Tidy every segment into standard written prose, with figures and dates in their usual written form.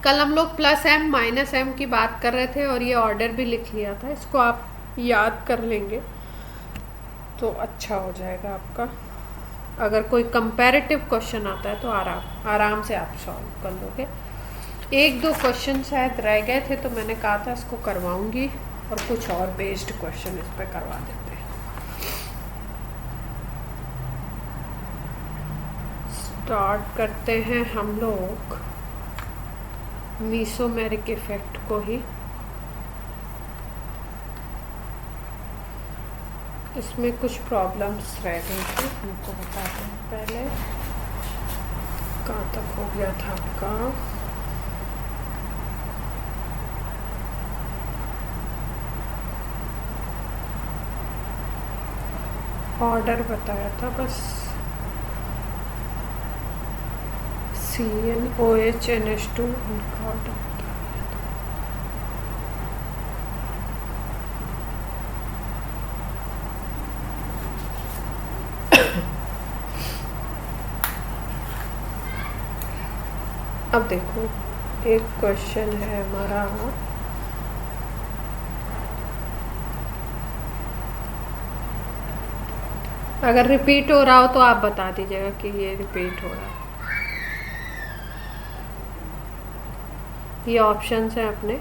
कल हम लोग प्लस एम माइनस एम की बात कर रहे थे और ये ऑर्डर भी लिख लिया था, इसको आप याद कर लेंगे तो अच्छा हो जाएगा आपका। अगर कोई कंपैरेटिव क्वेश्चन आता है तो आराम से आप सॉल्व कर लोगे। एक दो क्वेश्चन शायद रह गए थे तो मैंने कहा था इसको करवाऊंगी, और कुछ और बेस्ड क्वेश्चन इस पर करवा देते हैं। स्टार्ट करते हैं हम लोग मीसोमेरिक इफेक्ट को ही। इसमें कुछ प्रॉब्लम्स रह गई थी, उनको बताते हैं पहले। कहाँ तक हो गया था आपका? ऑर्डर बताया था बस, CnOH NH2 उनका ऑर्डर बताया था। अब देखो, एक क्वेश्चन है हमारा, अगर रिपीट हो रहा हो तो आप बता दीजिएगा कि ये रिपीट हो रहा है। ये ऑप्शंस हैं अपने।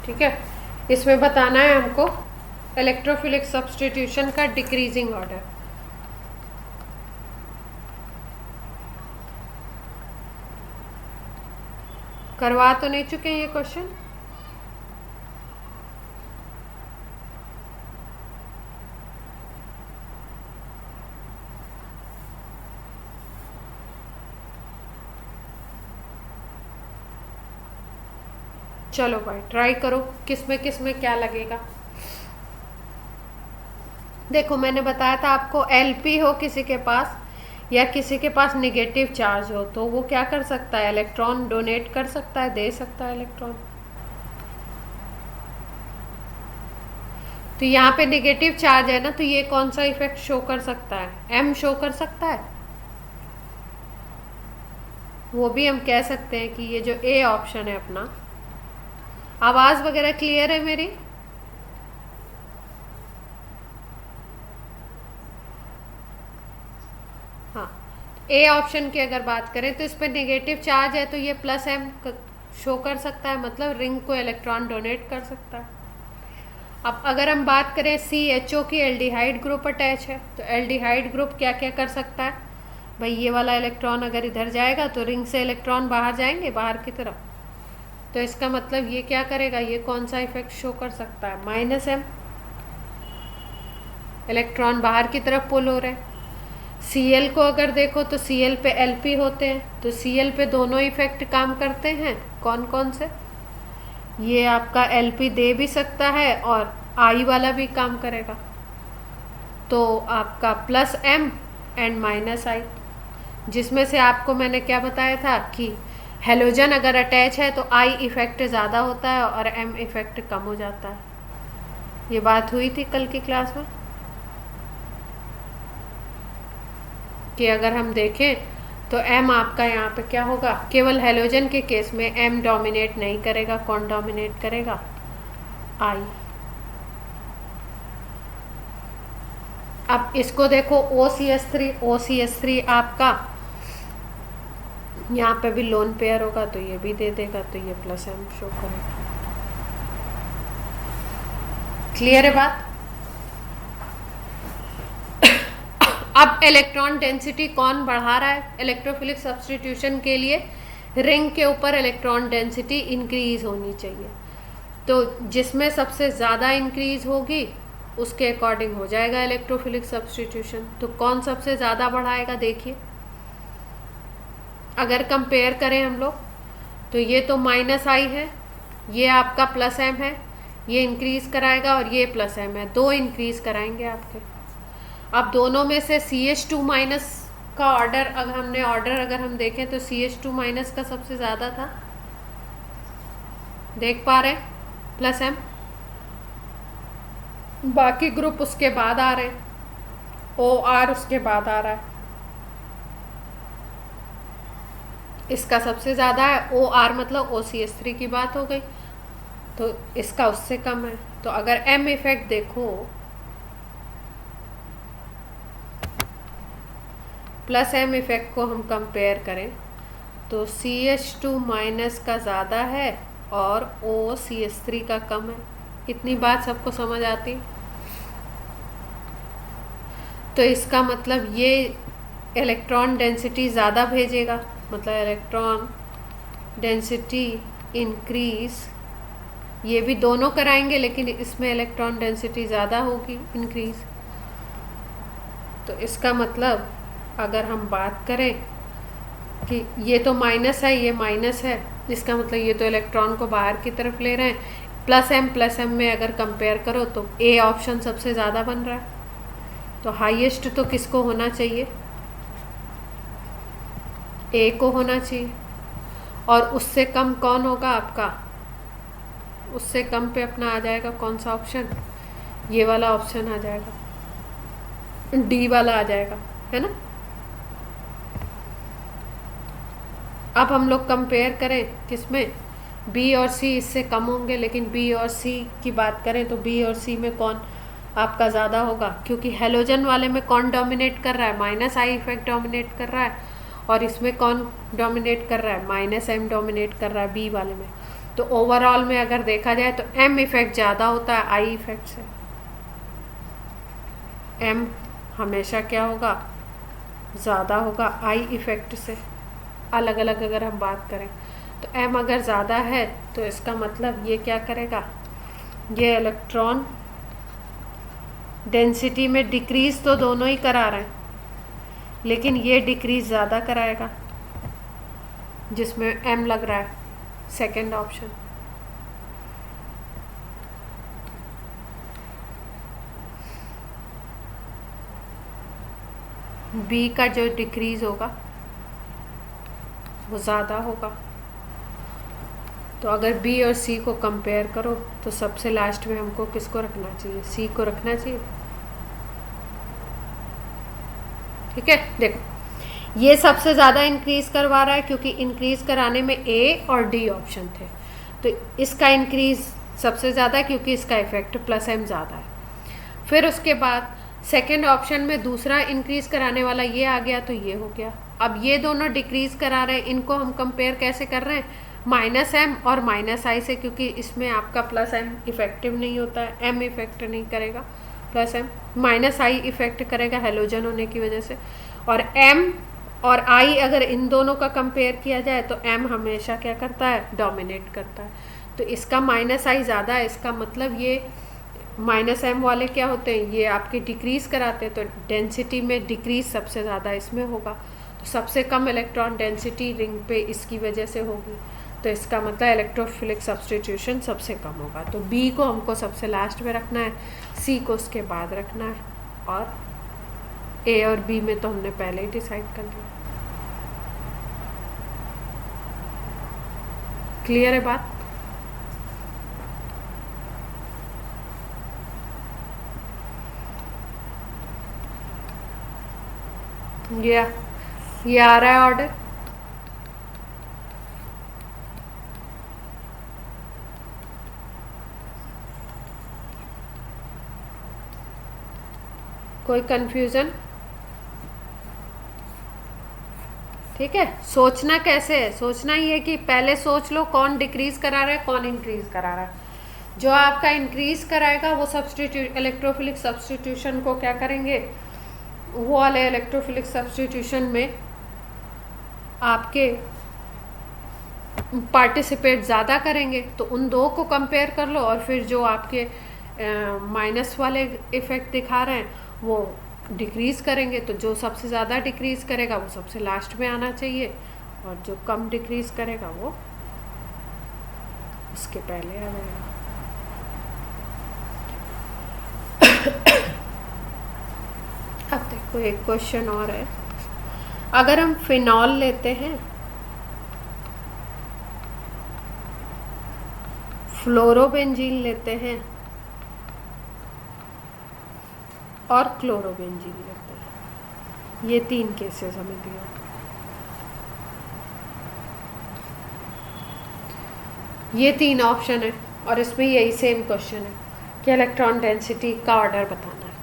ठीक है, इसमें बताना है हमको इलेक्ट्रोफिलिक सब्स्टिट्यूशन का डिक्रीजिंग ऑर्डर। करवा तो नहीं चुके हैं ये क्वेश्चन? चलो भाई ट्राई करो, किस में क्या लगेगा। देखो मैंने बताया था आपको, LP हो किसी के पास या किसी के पास नेगेटिव चार्ज हो तो वो क्या कर सकता है, इलेक्ट्रॉन डोनेट कर सकता है, दे सकता है इलेक्ट्रॉन। तो यहाँ पे नेगेटिव चार्ज है ना, तो ये कौन सा इफेक्ट शो कर सकता है, M शो कर सकता है। वो भी हम कह सकते हैं कि ये जो A ऑप्शन है अपना। आवाज वगैरह क्लियर है मेरी? हाँ, A ऑप्शन की अगर बात करें तो इस पर नेगेटिव चार्ज है तो ये प्लस M शो कर सकता है, मतलब रिंग को इलेक्ट्रॉन डोनेट कर सकता है। अब अगर हम बात करें CHO की, एल्डिहाइड ग्रुप अटैच है, तो एल्डिहाइड ग्रुप क्या क्या कर सकता है भाई, ये वाला इलेक्ट्रॉन अगर इधर जाएगा तो रिंग से इलेक्ट्रॉन बाहर जाएंगे, बाहर की तरफ। तो इसका मतलब ये क्या करेगा, ये कौन सा इफेक्ट शो कर सकता है, -M, इलेक्ट्रॉन बाहर की तरफ पुल हो रहे हैं। Cl को अगर देखो तो Cl पे Lp होते हैं, तो Cl पे दोनों इफेक्ट काम करते हैं। कौन कौन से? ये आपका Lp दे भी सकता है और I वाला भी काम करेगा, तो आपका +M एंड -I, जिसमें से आपको मैंने क्या बताया था कि हेलोजन अगर अटैच है तो I इफेक्ट ज़्यादा होता है और M इफेक्ट कम हो जाता है। ये बात हुई थी कल की क्लास में कि अगर हम देखें तो M आपका यहाँ पे क्या होगा, केवल हेलोजन के केस में M डोमिनेट नहीं करेगा, कौन डोमिनेट करेगा, I। अब इसको देखो OCS3 आपका यहाँ पे भी लोन पेयर होगा तो ये भी दे देगा, तो ये +M शो करेगा। क्लियर है बात? अब इलेक्ट्रॉन डेंसिटी कौन बढ़ा रहा है इलेक्ट्रोफिलिक सब्स्टिट्यूशन के लिए, रिंग के ऊपर इलेक्ट्रॉन डेंसिटी इंक्रीज होनी चाहिए। तो जिसमें सबसे ज़्यादा इंक्रीज होगी उसके अकॉर्डिंग हो जाएगा इलेक्ट्रोफिलिक सब्स्टिट्यूशन। तो कौन सबसे ज़्यादा बढ़ाएगा, देखिए अगर कंपेयर करें हम लोग तो ये तो -I है, ये आपका +M है, ये इंक्रीज कराएगा और ये +M है, दो इंक्रीज कराएंगे आपके। अब दोनों में से CH2- का ऑर्डर, अगर हम देखें तो CH2 माइनस का सबसे ज़्यादा था, देख पा रहे हैं, प्लस M। बाकी ग्रुप उसके बाद आ रहे हैं, OR उसके बाद आ रहा है, इसका सबसे ज़्यादा है। OR मतलब OCH3 की बात हो गई, तो इसका उससे कम है। तो अगर M इफेक्ट देखो, प्लस M इफेक्ट को हम कंपेयर करें तो CH2 माइनस का ज़्यादा है और OCH3 का कम है। इतनी बात सबको समझ आती? तो इसका मतलब ये इलेक्ट्रॉन डेंसिटी ज़्यादा भेजेगा, मतलब इलेक्ट्रॉन डेंसिटी इंक्रीज, ये भी दोनों कराएंगे लेकिन इसमें इलेक्ट्रॉन डेंसिटी ज़्यादा होगी, इंक्रीज। तो इसका मतलब अगर हम बात करें कि ये तो माइनस है, ये माइनस है, इसका मतलब ये तो इलेक्ट्रॉन को बाहर की तरफ ले रहे हैं। प्लस एम में अगर कंपेयर करो तो ए ऑप्शन सबसे ज़्यादा बन रहा है। तो हाईएस्ट तो किसको होना चाहिए? ए को होना चाहिए। और उससे कम कौन होगा आपका? उससे कम पे अपना आ जाएगा कौन सा ऑप्शन? ये वाला ऑप्शन आ जाएगा, डी वाला आ जाएगा, है ना। अब हम लोग कंपेयर करें किसमें? बी और सी इससे कम होंगे, लेकिन बी और सी की बात करें तो बी और सी में कौन आपका ज़्यादा होगा? क्योंकि हेलोजन वाले में कौन डोमिनेट कर रहा है? माइनस आई इफेक्ट डोमिनेट कर रहा है। और इसमें कौन डोमिनेट कर रहा है? माइनस एम डोमिनेट कर रहा है बी वाले में। तो ओवरऑल में अगर देखा जाए तो एम इफेक्ट ज़्यादा होता है आई इफेक्ट से। एम हमेशा क्या होगा? ज़्यादा होगा आई इफेक्ट से। अलग अलग अगर हम बात करें तो एम अगर ज़्यादा है तो इसका मतलब ये क्या करेगा? ये इलेक्ट्रॉन डेंसिटी में डिक्रीज तो दोनों ही करा रहे हैं, लेकिन ये डिक्रीज ज़्यादा कराएगा, जिसमें एम लग रहा है, सेकेंड ऑप्शन। बी का जो डिक्रीज होगा वो ज़्यादा होगा। तो अगर बी और सी को कंपेयर करो तो सबसे लास्ट में हमको किसको रखना चाहिए? सी को रखना चाहिए। ठीक है, देखो ये सबसे ज़्यादा इंक्रीज करवा रहा है क्योंकि इंक्रीज कराने में ए और डी ऑप्शन थे, तो इसका इंक्रीज सबसे ज़्यादा है क्योंकि इसका इफेक्ट प्लस एम ज़्यादा है। फिर उसके बाद सेकेंड ऑप्शन में दूसरा इंक्रीज कराने वाला ये आ गया, तो ये हो गया। अब ये दोनों डिक्रीज करा रहे हैं, इनको हम कंपेयर कैसे कर रहे हैं? माइनस एम और माइनस आई से, क्योंकि इसमें आपका प्लस एम इफेक्टिव नहीं होता है, एम इफेक्ट नहीं करेगा, plus M minus I effect करेगा हेलोजन होने की वजह से। और एम और आई अगर इन दोनों का कंपेयर किया जाए तो एम हमेशा क्या करता है? डोमिनेट करता है। तो इसका माइनस आई ज़्यादा है, इसका मतलब ये माइनस एम वाले क्या होते हैं? ये आपके डिक्रीज कराते हैं, तो डेंसिटी में डिक्रीज सबसे ज़्यादा इसमें होगा। तो सबसे कम इलेक्ट्रॉन डेंसिटी रिंग पे इसकी वजह से होगी, तो इसका मतलब इलेक्ट्रोफिलिक सब्स्टिट्यूशन सबसे कम होगा। तो बी को हमको सबसे लास्ट में रखना है, सी को उसके बाद रखना है, और ए और बी में तो हमने पहले ही डिसाइड कर लिया। क्लियर है बात? ये आ रहा है ऑर्डर? कोई कंफ्यूजन? ठीक है, सोचना कैसे है? सोचना ही है कि पहले सोच लो कौन डिक्रीज करा रहा है, कौन इंक्रीज करा रहा है। जो आपका इंक्रीज कराएगा वो इलेक्ट्रोफिलिक सब्स्टिट्यूशन को क्या करेंगे? वो वाले इलेक्ट्रोफिलिक सब्स्टिट्यूशन में आपके पार्टिसिपेट ज़्यादा करेंगे, तो उन दो को कंपेयर कर लो, और फिर जो आपके माइनस वाले इफ़ेक्ट दिखा रहे हैं वो डिक्रीज़ करेंगे। तो जो सबसे ज़्यादा डिक्रीज़ करेगा वो सबसे लास्ट में आना चाहिए, और जो कम डिक्रीज़ करेगा वो इसके पहले आ जाएगा। अब देखो एक क्वेश्चन और है, अगर हम फिनॉल लेते हैं, फ्लोरोबेंजीन लेते हैं और क्लोरोबेंजीन लेते हैं, ये 3 केसेस हमें दिए। ये 3 ऑप्शन है और इसमें यही सेम क्वेश्चन है कि इलेक्ट्रॉन डेंसिटी का ऑर्डर बताना है।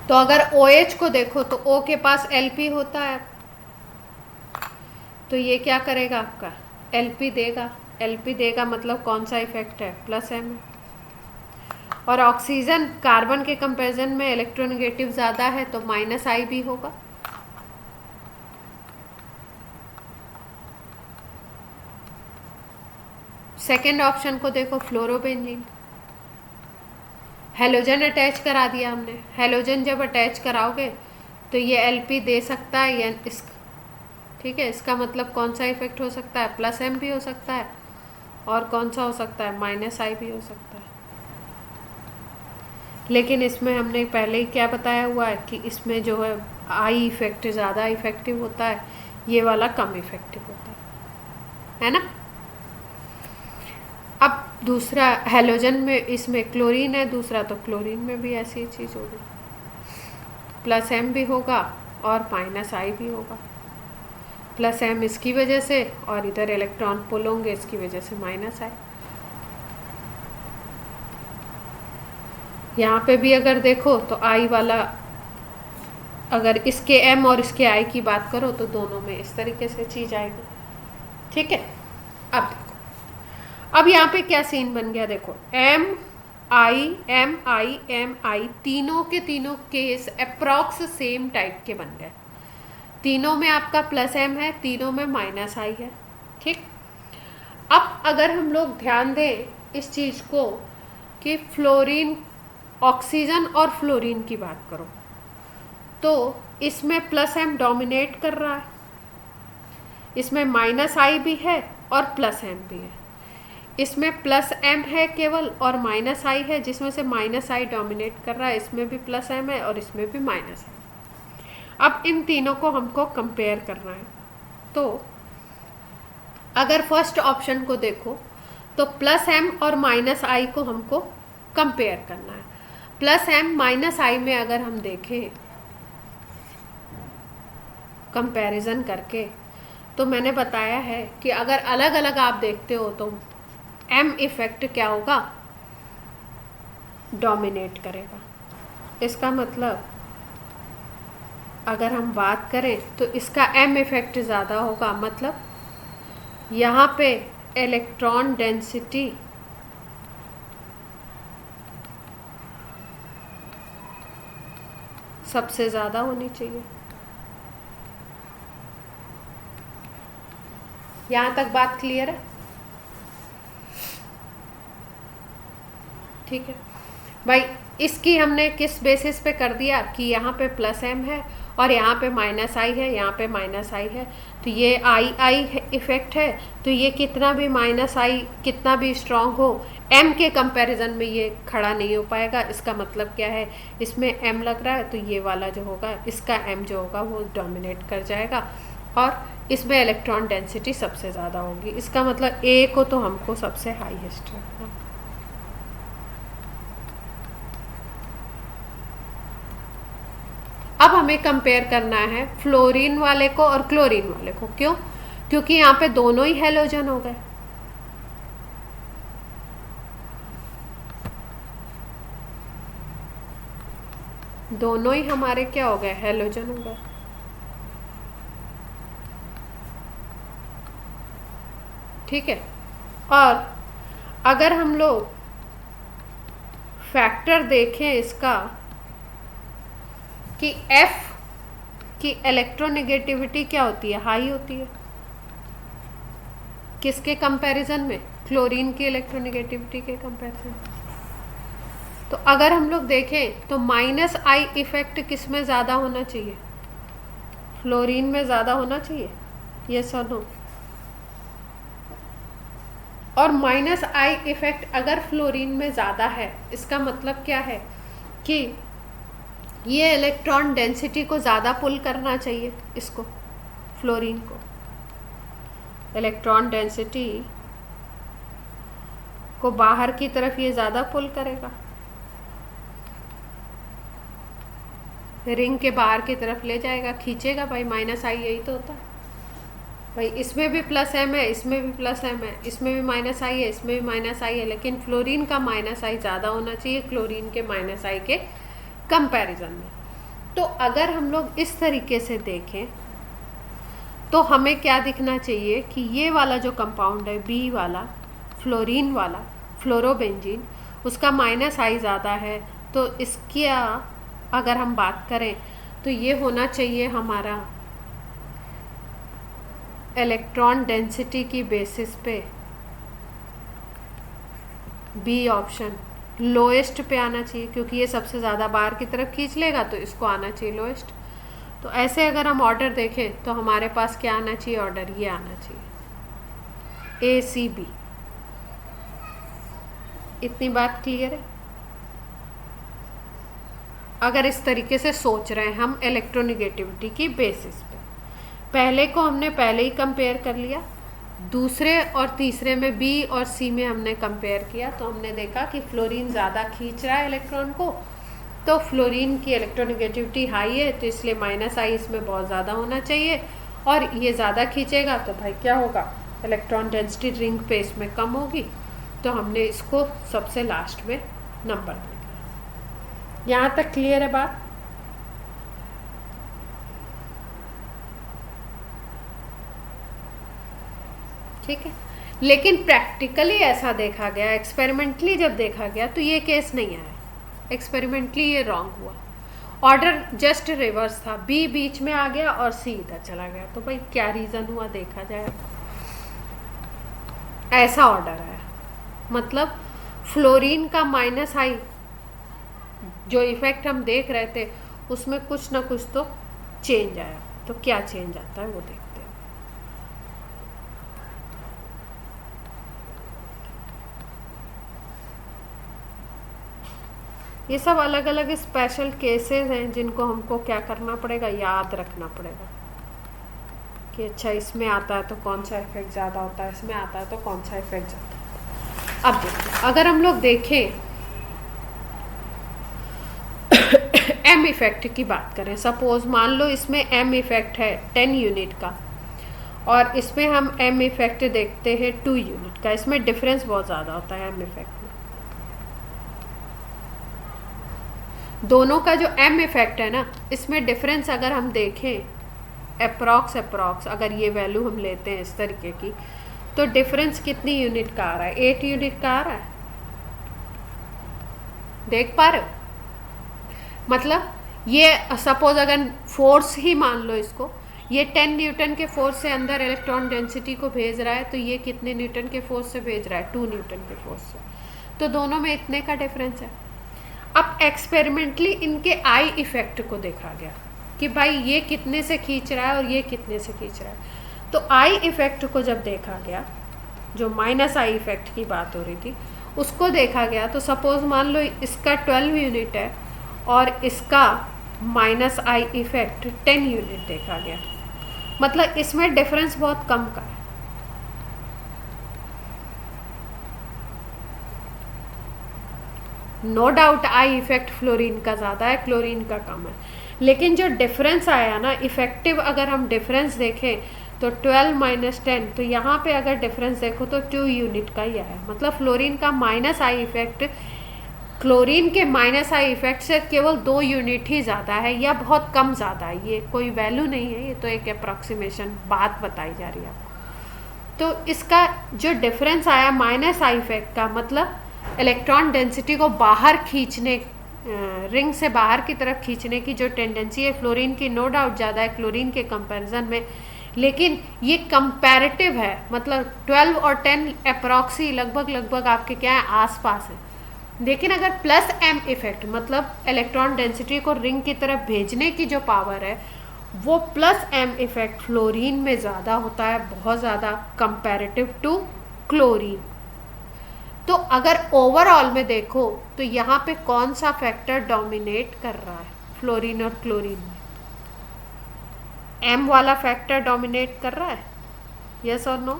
तो अगर OH को देखो तो O के पास Lp होता है, तो ये क्या करेगा आपका Lp देगा। Lp देगा मतलब कौन सा इफेक्ट है, +m है। और ऑक्सीजन कार्बन के कंपैरिजन में इलेक्ट्रोनेगेटिव ज़्यादा है तो -I भी होगा। सेकेंड ऑप्शन को देखो, फ्लोरोबेंजीन, हेलोजन अटैच करा दिया हमने। हेलोजन जब अटैच कराओगे तो ये Lp दे सकता है या ठीक है, इसका मतलब कौन सा इफेक्ट हो सकता है, +m भी हो सकता है और कौन सा हो सकता है, -I भी हो सकता है। लेकिन इसमें हमने पहले ही क्या बताया हुआ है कि इसमें जो है I इफेक्ट ज़्यादा इफेक्टिव होता है, ये वाला कम इफेक्टिव होता है ना। अब दूसरा हेलोजन में, इसमें क्लोरीन है दूसरा, तो क्लोरीन में भी ऐसी चीज़ होगी, +m भी होगा और -I भी होगा। +m इसकी वजह से और इधर इलेक्ट्रॉन पुल होंगे इसकी वजह से -I। यहाँ पे भी अगर देखो तो I वाला, अगर इसके M और इसके I की बात करो तो दोनों में इस तरीके से चीज़ आएगी। ठीक है, अब देखो, अब यहाँ पे क्या सीन बन गया, देखो MI तीनों के तीनों केस अप्रॉक्स सेम टाइप के बन गए। तीनों में आपका +m है, तीनों में -I है। ठीक, अब अगर हम लोग ध्यान दें इस चीज़ को कि फ्लोरीन, ऑक्सीजन और फ्लोरीन की बात करो तो इसमें +m डोमिनेट कर रहा है, इसमें -I भी है और +m भी है। इसमें +m है केवल और -I है, जिसमें से -I डोमिनेट कर रहा है, इसमें भी +m है और इसमें भी -I। अब इन तीनों को हमको कंपेयर करना है। तो अगर फर्स्ट ऑप्शन को देखो तो +m और -I को हमको कंपेयर करना है। +m -I में अगर हम देखें कंपैरिजन करके, तो मैंने बताया है कि अगर अलग अलग आप देखते हो तो M इफेक्ट क्या होगा, डोमिनेट करेगा। इसका मतलब अगर हम बात करें तो इसका M इफेक्ट ज़्यादा होगा, मतलब यहाँ पे इलेक्ट्रॉन डेंसिटी सबसे ज़्यादा होनी चाहिए। यहाँ तक बात क्लियर है? ठीक है भाई, इसकी हमने किस बेसिस पे कर दिया कि यहाँ पे +m है और यहाँ पे -I है, यहाँ पे -I है, तो ये I इफेक्ट है। तो ये कितना भी -I कितना भी स्ट्रॉन्ग हो, m के कंपैरिजन में ये खड़ा नहीं हो पाएगा। इसका मतलब क्या है, इसमें m लग रहा है तो ये वाला जो होगा, इसका m जो होगा वो डोमिनेट कर जाएगा और इसमें इलेक्ट्रॉन डेंसिटी सबसे ज़्यादा होगी। इसका मतलब A को तो हमको सबसे हाईएस्ट रखना। अब हमें कंपेयर करना है फ्लोरीन वाले को और क्लोरीन वाले को। क्यों? क्योंकि यहाँ पे दोनों ही हेलोजन हो गए। दोनों ही हमारे क्या हो गए, हेलोजन हो गए। ठीक है, और अगर हम लोग फैक्टर देखें इसका कि F की इलेक्ट्रोनेगेटिविटी क्या होती है, हाई होती है। किसके कंपैरिजन में, क्लोरीन की इलेक्ट्रोनेगेटिविटी के कंपैरिजन। तो अगर हम लोग देखें तो -I इफेक्ट किस में ज़्यादा होना चाहिए, फ्लोरीन में ज़्यादा होना चाहिए, यस और नो। और -I इफेक्ट अगर फ्लोरीन में ज़्यादा है, इसका मतलब क्या है कि ये इलेक्ट्रॉन डेंसिटी को ज़्यादा पुल करना चाहिए, इसको फ्लोरीन को इलेक्ट्रॉन डेंसिटी को बाहर की तरफ ये ज़्यादा पुल करेगा, रिंग के बाहर की तरफ ले जाएगा, खींचेगा भाई, माइनस आई, यही तो होता है भाई। इसमें भी प्लस एम है, इसमें भी प्लस एम है, इसमें भी माइनस आई है, इसमें भी माइनस आई है, लेकिन फ्लोरीन का माइनस आई ज़्यादा होना चाहिए क्लोरीन के माइनस आई के कंपैरिजन में। तो अगर हम लोग इस तरीके से देखें तो हमें क्या दिखना चाहिए कि ये वाला जो कंपाउंड है बी वाला, फ्लोरीन वाला, फ्लोरोबेंजीन, उसका माइनस आई ज़्यादा है, तो इसकी अगर हम बात करें तो ये होना चाहिए हमारा इलेक्ट्रॉन डेंसिटी की बेसिस पे बी ऑप्शन लोएस्ट पे आना चाहिए, क्योंकि ये सबसे ज़्यादा बाहर की तरफ खींच लेगा तो इसको आना चाहिए लोएस्ट। तो ऐसे अगर हम ऑर्डर देखें तो हमारे पास क्या आना चाहिए ऑर्डर, ये आना चाहिए ACB। इतनी बात क्लियर है? अगर इस तरीके से सोच रहे हैं हम इलेक्ट्रोनिगेटिविटी की बेसिस पे, पहले को हमने पहले ही कंपेयर कर लिया, दूसरे और तीसरे में बी और सी में हमने कंपेयर किया, तो हमने देखा कि फ्लोरीन ज़्यादा खींच रहा है इलेक्ट्रॉन को, तो फ्लोरीन की इलेक्ट्रोनिगेटिविटी हाई है, तो इसलिए माइनस आई इसमें बहुत ज़्यादा होना चाहिए, और ये ज़्यादा खींचेगा तो भाई क्या होगा, इलेक्ट्रॉन डेंसिटी रिंग पे इसमें कम होगी, तो हमने इसको सबसे लास्ट में नंबर दे दिया। यहाँ तक क्लियर है बात? ठीक है, लेकिन प्रैक्टिकली ऐसा देखा गया, एक्सपेरिमेंटली जब देखा गया तो ये केस नहीं आया, एक्सपेरिमेंटली ये रॉन्ग हुआ, ऑर्डर जस्ट रिवर्स था, बी बीच में आ गया और सी इधर चला गया। तो भाई क्या रीज़न हुआ देखा जाए, ऐसा ऑर्डर है, मतलब फ्लोरीन का माइनस आई जो इफेक्ट हम देख रहे थे उसमें कुछ ना कुछ तो चेंज आया, तो क्या चेंज आता है वो देखते हैं। ये सब अलग अलग स्पेशल केसेस हैं जिनको हमको क्या करना पड़ेगा, याद रखना पड़ेगा कि अच्छा इसमें आता है तो कौन सा इफेक्ट ज़्यादा होता है, इसमें आता है तो कौन सा इफेक्ट ज़्यादा होता है। अब देखिए, अगर हम लोग देखें एम इफेक्ट की बात करें, सपोज मान लो इसमें एम इफेक्ट है 10 यूनिट का और इसमें हम एम इफेक्ट देखते हैं 2 यूनिट का, इसमें डिफरेंस बहुत ज़्यादा होता है एम इफेक्ट में। दोनों का जो एम इफेक्ट है ना, इसमें डिफरेंस अगर हम देखें अप्रॉक्स अगर ये वैल्यू हम लेते हैं इस तरीके की, तो डिफरेंस कितनी यूनिट का आ रहा है, 8 यूनिट का आ रहा है, देख पा रहे हो? मतलब ये सपोज अगर फोर्स ही मान लो इसको, ये 10 न्यूटन के फोर्स से अंदर इलेक्ट्रॉन डेंसिटी को भेज रहा है, तो ये कितने न्यूटन के फोर्स से भेज रहा है, 2 न्यूटन के फोर्स से, तो दोनों में इतने का डिफरेंस है। अब एक्सपेरिमेंटली इनके आई इफेक्ट को देखा गया कि भाई ये कितने से खींच रहा है और ये कितने से खींच रहा है, तो आई इफेक्ट को जब देखा गया, जो माइनस आई इफेक्ट की बात हो रही थी उसको देखा गया, तो सपोज मान लो इसका 12 यूनिट है और इसका माइनस आई इफेक्ट 10 यूनिट देखा गया, मतलब इसमें डिफरेंस बहुत कम का है। No doubt I effect fluorine का ज़्यादा है, क्लोरीन का कम है, लेकिन जो डिफरेंस आया ना इफेक्टिव, अगर हम डिफरेंस देखें तो 12 माइनस 10, तो यहाँ पे अगर डिफरेंस देखो तो 2 यूनिट का ही आया, मतलब फ्लोरीन का माइनस आई इफेक्ट क्लोरीन के माइनस आई इफेक्ट से केवल 2 यूनिट ही ज़्यादा है या बहुत कम ज़्यादा है, ये कोई वैल्यू नहीं है, ये तो एक अप्रॉक्सीमेशन बात बताई जा रही है आपको। तो इसका जो डिफरेंस आया माइनस आई इफेक्ट का, मतलब इलेक्ट्रॉन डेंसिटी को बाहर खींचने, रिंग से बाहर की तरफ खींचने की जो टेंडेंसी है फ्लोरीन की नो डाउट ज़्यादा है क्लोरीन के कंपैरिजन में, लेकिन ये कंपैरेटिव है, मतलब 12 और 10 अप्रॉक्सी लगभग आपके क्या है आसपास है। लेकिन अगर प्लस एम इफेक्ट, मतलब इलेक्ट्रॉन डेंसिटी को रिंग की तरफ भेजने की जो पावर है वो प्लस एम इफेक्ट फ्लोरीन में ज़्यादा होता है, बहुत ज़्यादा कंपैरेटिव टू क्लोरीन। तो अगर ओवरऑल में देखो तो यहाँ पे कौन सा फैक्टर डोमिनेट कर रहा है, फ्लोरीन और क्लोरीन में? एम वाला फैक्टर डोमिनेट कर रहा है, यस और नो?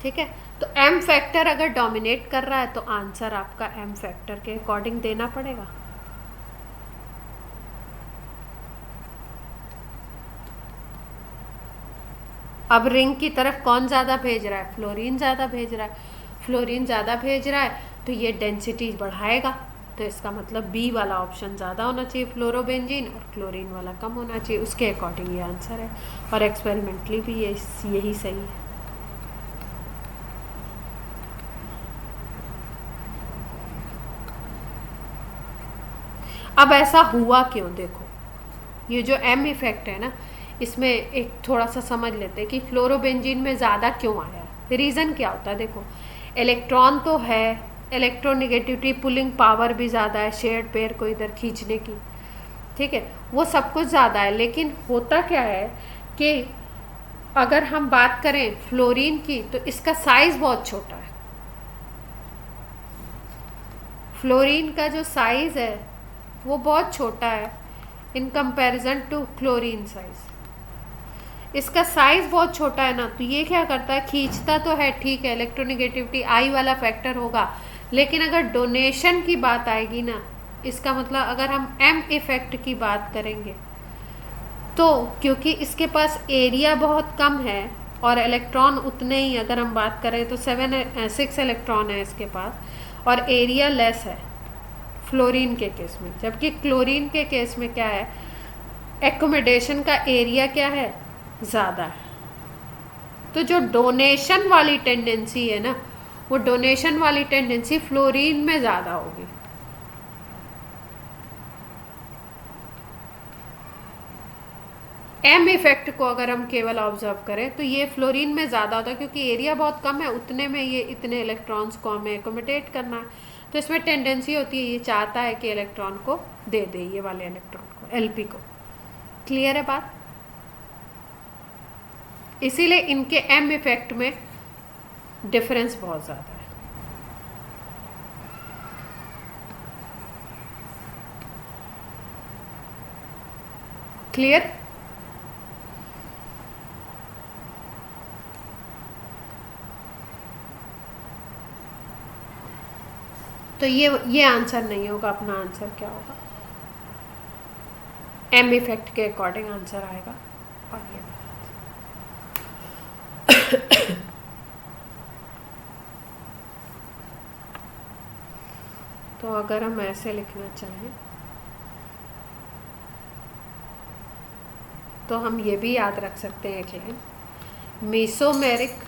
ठीक है, तो एम फैक्टर अगर डोमिनेट कर रहा है तो आंसर आपका एम फैक्टर के अकॉर्डिंग देना पड़ेगा। अब रिंग की तरफ कौन ज़्यादा भेज रहा है? फ्लोरीन ज़्यादा भेज रहा है। फ्लोरीन ज़्यादा भेज रहा है तो ये डेंसिटी बढ़ाएगा, तो इसका मतलब बी वाला ऑप्शन ज़्यादा होना चाहिए फ्लोरोबेंजीन, और क्लोरीन वाला कम होना चाहिए। उसके अकॉर्डिंग ये आंसर है, और एक्सपेरिमेंटली भी यही सही है। अब ऐसा हुआ क्यों? देखो, ये जो एम इफेक्ट है ना, इसमें एक थोड़ा सा समझ लेते हैं कि फ्लोरोबेंजीन में ज़्यादा क्यों आया। रीज़न क्या होता है? देखो, इलेक्ट्रॉन तो है, इलेक्ट्रोनेगेटिविटी पुलिंग पावर भी ज़्यादा है शेयर्ड पेयर को इधर खींचने की, ठीक है, वो सब कुछ ज़्यादा है। लेकिन होता क्या है कि अगर हम बात करें फ्लोरीन की तो इसका साइज़ बहुत छोटा है। फ्लोरीन का जो साइज़ है वो बहुत छोटा है in comparison to chlorine size. इसका साइज़ बहुत छोटा है ना, तो ये क्या करता है, खींचता तो है, ठीक है, इलेक्ट्रोनेगेटिविटी आई वाला फैक्टर होगा, लेकिन अगर डोनेशन की बात आएगी ना, इसका मतलब अगर हम एम इफेक्ट की बात करेंगे तो क्योंकि इसके पास एरिया बहुत कम है और इलेक्ट्रॉन उतने ही, अगर हम बात करें तो 6 इलेक्ट्रॉन है इसके पास, और एरिया लेस है फ्लोरीन के केस में, जबकि क्लोरीन के केस में क्या है, एकोमोडेशन का एरिया क्या है, ज़्यादा है। तो जो डोनेशन वाली टेंडेंसी है ना, वो डोनेशन वाली टेंडेंसी फ्लोरीन में ज़्यादा होगी। एम इफेक्ट को अगर हम केवल ऑब्जर्व करें तो ये फ्लोरीन में ज़्यादा होता है, क्योंकि एरिया बहुत कम है, उतने में ये इतने इलेक्ट्रॉन्स को हमें एकोमोडेट करना है, तो इसमें टेंडेंसी होती है, ये चाहता है कि इलेक्ट्रॉन को दे दे, ये वाले इलेक्ट्रॉन को, एलपी को। क्लियर है बात? इसीलिए इनके एम इफेक्ट में डिफरेंस बहुत ज़्यादा है। क्लियर? तो ये आंसर नहीं होगा, अपना आंसर क्या होगा, एम इफेक्ट के अकॉर्डिंग आंसर आएगा। और ये तो अगर हम ऐसे लिखना चाहें तो हम ये भी याद रख सकते हैं कि mesomeric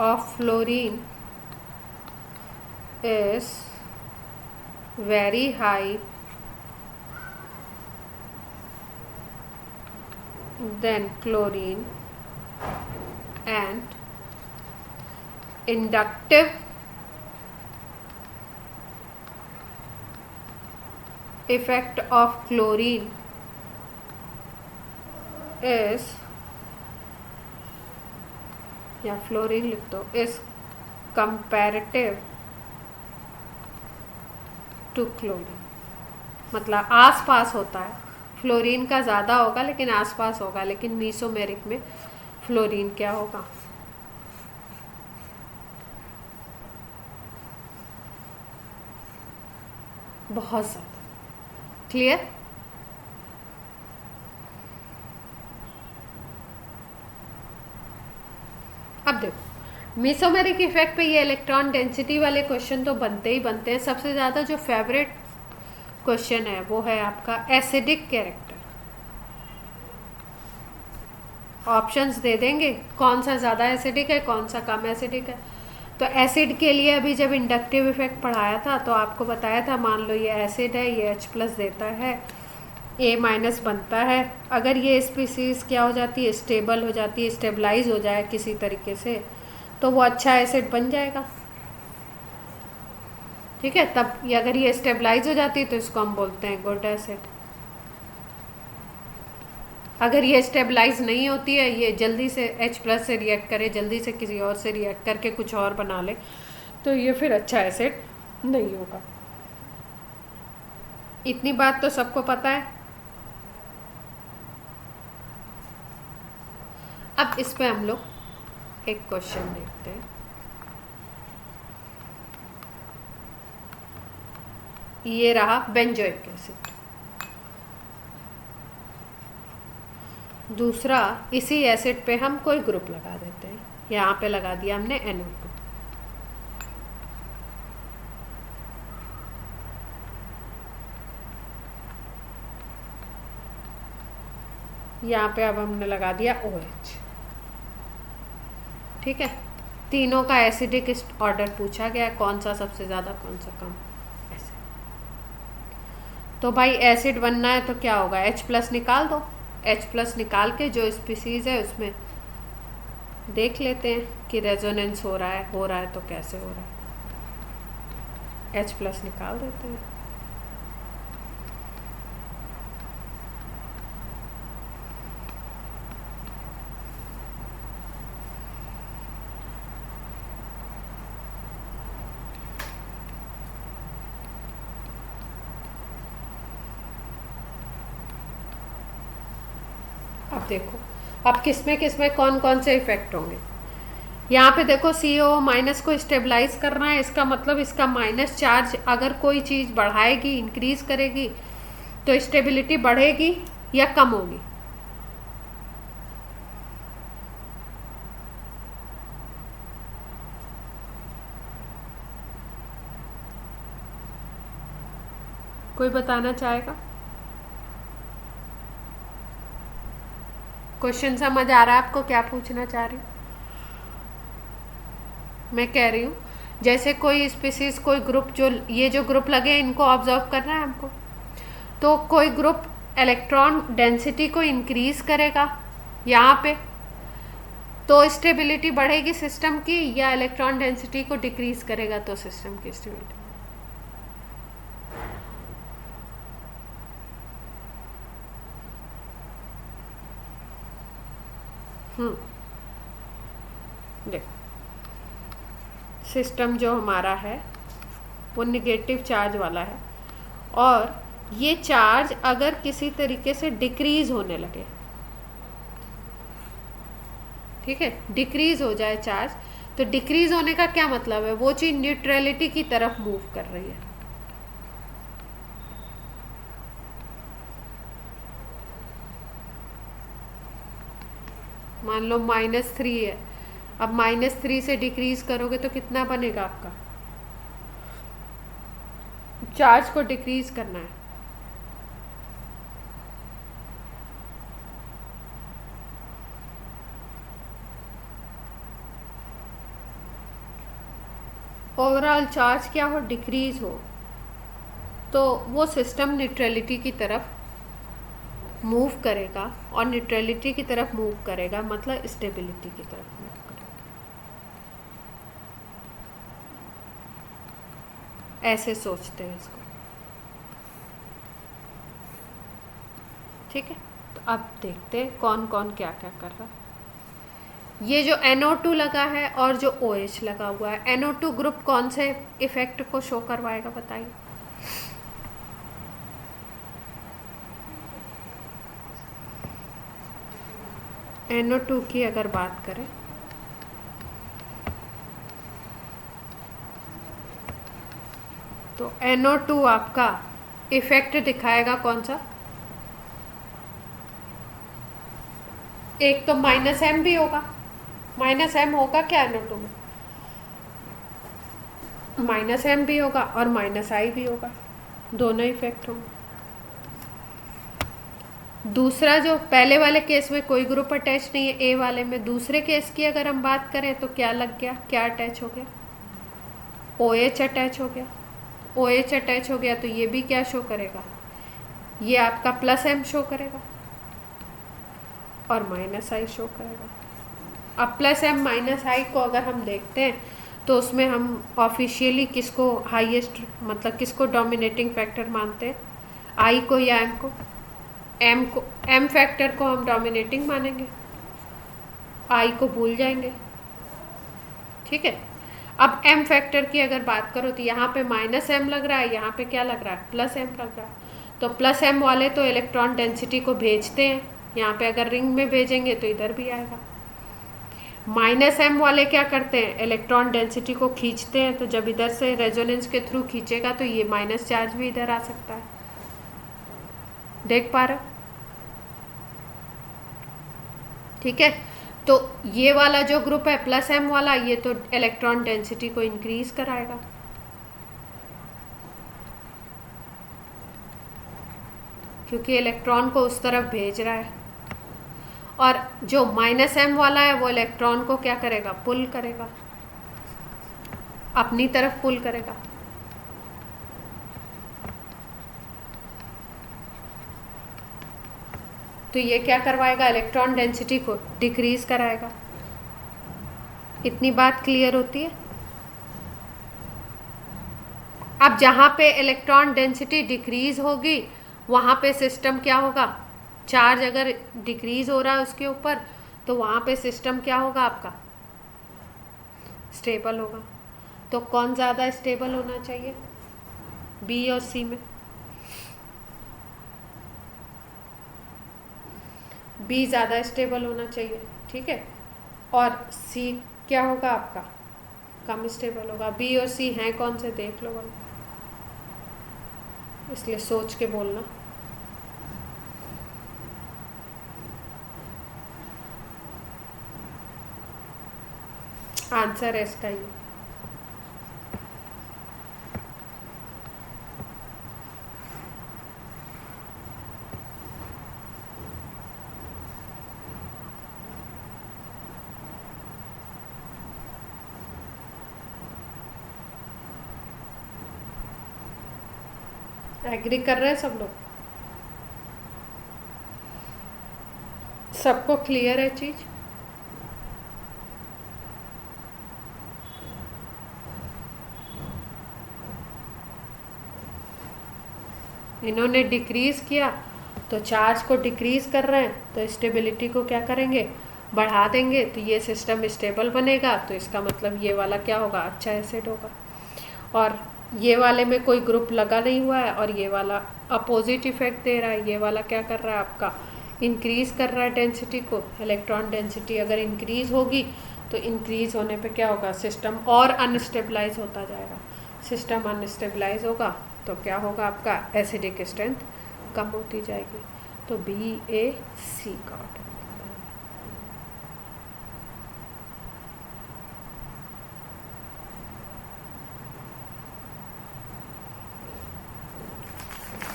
of fluorine is very high than chlorine, and inductive effect of chlorine is, या फ्लोरीन लिख दो, is comparative टू क्लोरीन, मतलब आस पास होता है, फ्लोरीन का ज़्यादा होगा लेकिन आस पास होगा, लेकिन मीसोमेरिक में फ्लोरीन क्या होगा, बहुत ज़्यादा। क्लियर? अब देखो, मेसोमेरिक इफेक्ट पे ये इलेक्ट्रॉन डेंसिटी वाले क्वेश्चन तो बनते ही बनते हैं। सबसे ज़्यादा जो फेवरेट क्वेश्चन है वो है आपका एसिडिक कैरेक्टर। ऑप्शंस दे देंगे कौन सा ज़्यादा एसिडिक है, कौन सा कम एसिडिक है। तो एसिड के लिए अभी जब इंडक्टिव इफेक्ट पढ़ाया था तो आपको बताया था, मान लो ये एसिड है, ये H+ देता है, A- बनता है, अगर ये स्पीसीज क्या हो जाती है, स्टेबल हो जाती है, स्टेबलाइज हो जाए किसी तरीके से, तो वो अच्छा एसिड बन जाएगा। ठीक है, तब ये अगर ये स्टेबलाइज हो जाती है तो इसको हम बोलते हैं गुड एसिड। अगर ये स्टेबलाइज नहीं होती है, ये जल्दी से H+ से रिएक्ट करे, जल्दी से किसी और से रिएक्ट करके कुछ और बना ले, तो ये फिर अच्छा एसिड नहीं होगा। इतनी बात तो सबको पता है। अब इस पे हम लोग एक क्वेश्चन देखते हैं। ये रहा बेंजोइक एसिड। दूसरा, इसी एसिड पे हम कोई ग्रुप लगा देते हैं। यहाँ पे लगा दिया हमने NO2। यहाँ पे अब हमने लगा दिया OH। ठीक है, तीनों का एसिडिक ऑर्डर पूछा गया, कौन सा सबसे ज़्यादा कौन सा कम, ऐसे। तो भाई एसिड बनना है तो क्या होगा, H+ निकाल दो। H+ निकाल के जो स्पीसीज है उसमें देख लेते हैं कि रेजोनेंस हो रहा है तो कैसे हो रहा है। H+ निकाल देते हैं। अब देखो, अब किसमें कौन कौन से इफेक्ट होंगे। यहाँ पे देखो CO- को स्टेबलाइज करना है, इसका मतलब इसका माइनस चार्ज अगर कोई चीज़ बढ़ाएगी, इंक्रीज करेगी, तो स्टेबिलिटी बढ़ेगी या कम होगी। कोई बताना चाहेगा? क्वेश्चन समझ आ रहा है आपको, क्या पूछना चाह रही हूँ? मैं कह रही हूँ जैसे कोई स्पीसीज, कोई ग्रुप, जो ये जो ग्रुप लगे इनको ऑब्जर्व करना है हमको, तो कोई ग्रुप इलेक्ट्रॉन डेंसिटी को इंक्रीज करेगा यहाँ पे, तो स्टेबिलिटी बढ़ेगी सिस्टम की, या इलेक्ट्रॉन डेंसिटी को डिक्रीज करेगा तो सिस्टम की स्टेबिलिटी। देखो, सिस्टम जो हमारा है वो निगेटिव चार्ज वाला है, और ये चार्ज अगर किसी तरीके से डिक्रीज होने लगे, ठीक है, डिक्रीज हो जाए चार्ज, तो डिक्रीज होने का क्या मतलब है, वो चीज न्यूट्रलिटी की तरफ मूव कर रही है। मान लो -3 है, अब -3 से डिक्रीज करोगे तो कितना बनेगा आपका, चार्ज को डिक्रीज करना है। ओवरऑल चार्ज क्या हो, डिक्रीज हो, तो वो सिस्टम न्यूट्रलिटी की तरफ मूव करेगा, और न्यूट्रलिटी की तरफ मूव करेगा मतलब स्टेबिलिटी की तरफ मूव करेगा। ऐसे सोचते हैं इसको, ठीक है। तो अब देखते हैं कौन कौन क्या क्या कर रहा है। ये जो NO2 लगा है और जो OH लगा हुआ है, NO2 ग्रुप कौन से इफेक्ट को शो करवाएगा बताइए। NO2 की अगर बात करें तो NO2 आपका इफेक्ट दिखाएगा कौन सा, एक तो -M भी होगा, -M होगा क्या NO2 में, -M भी होगा और -I भी होगा, दोनों इफेक्ट होंगे। दूसरा, जो पहले वाले केस में कोई ग्रुप अटैच नहीं है, A वाले में, दूसरे केस की अगर हम बात करें तो क्या लग गया, क्या अटैच हो गया, OH अटैच हो गया। OH अटैच हो गया तो ये भी क्या शो करेगा, ये आपका +M शो करेगा और -I शो करेगा। अब +M -I को अगर हम देखते हैं तो उसमें हम ऑफिशियली किसको हाईएस्ट, मतलब किसको डोमिनेटिंग फैक्टर मानते हैं, I को या M को, एम फैक्टर को हम डोमिनेटिंग मानेंगे, आई को भूल जाएंगे। ठीक है, अब एम फैक्टर की अगर बात करो तो यहाँ पे माइनस एम लग रहा है, यहाँ पे क्या लग रहा है, प्लस एम लग रहा है। तो प्लस एम वाले तो इलेक्ट्रॉन डेंसिटी को भेजते हैं, यहाँ पे अगर रिंग में भेजेंगे तो इधर भी आएगा। माइनस एम वाले क्या करते हैं, इलेक्ट्रॉन डेंसिटी को खींचते हैं, तो जब इधर से रेजोनेंस के थ्रू खींचेगा तो ये माइनस चार्ज भी इधर आ सकता है। देख पा रहे हो? ठीक है, तो ये वाला जो ग्रुप है प्लस एम वाला, ये तो इलेक्ट्रॉन डेंसिटी को इंक्रीज कराएगा, क्योंकि इलेक्ट्रॉन को उस तरफ भेज रहा है। और जो माइनस एम वाला है वो इलेक्ट्रॉन को क्या करेगा, पुल करेगा, अपनी तरफ पुल करेगा। तो ये क्या करवाएगा, इलेक्ट्रॉन डेंसिटी को डिक्रीज कराएगा। इतनी बात क्लियर होती है? अब जहाँ पे इलेक्ट्रॉन डेंसिटी डिक्रीज होगी वहाँ पे सिस्टम क्या होगा, चार्ज अगर डिक्रीज हो रहा है उसके ऊपर तो वहाँ पे सिस्टम क्या होगा आपका, स्टेबल होगा। तो कौन ज़्यादा स्टेबल होना चाहिए, बी और सी में? बी ज़्यादा स्टेबल होना चाहिए, ठीक है। और सी क्या होगा आपका, कम स्टेबल होगा। बी और सी हैं कौन से, देख लो वाला, इसलिए सोच के बोलना। आंसर है इसका ये। एग्री कर रहे हैं सब लोग? सबको क्लियर है चीज? इन्होंने डिक्रीज किया तो चार्ज को डिक्रीज कर रहे हैं, तो स्टेबिलिटी को क्या करेंगे, बढ़ा देंगे, तो ये सिस्टम स्टेबल बनेगा। तो इसका मतलब ये वाला क्या होगा, अच्छा एसिड होगा। और ये वाले में कोई ग्रुप लगा नहीं हुआ है और ये वाला अपोजिट इफेक्ट दे रहा है। ये वाला क्या कर रहा है आपका, इंक्रीज कर रहा है डेंसिटी को। इलेक्ट्रॉन डेंसिटी अगर इंक्रीज होगी तो इंक्रीज होने पे क्या होगा, सिस्टम और अनस्टेबलाइज होता जाएगा। सिस्टम अनस्टेबलाइज होगा तो क्या होगा आपका, एसिडिक स्ट्रेंथ कम होती जाएगी। तो बी ए सी का ऑर्डर।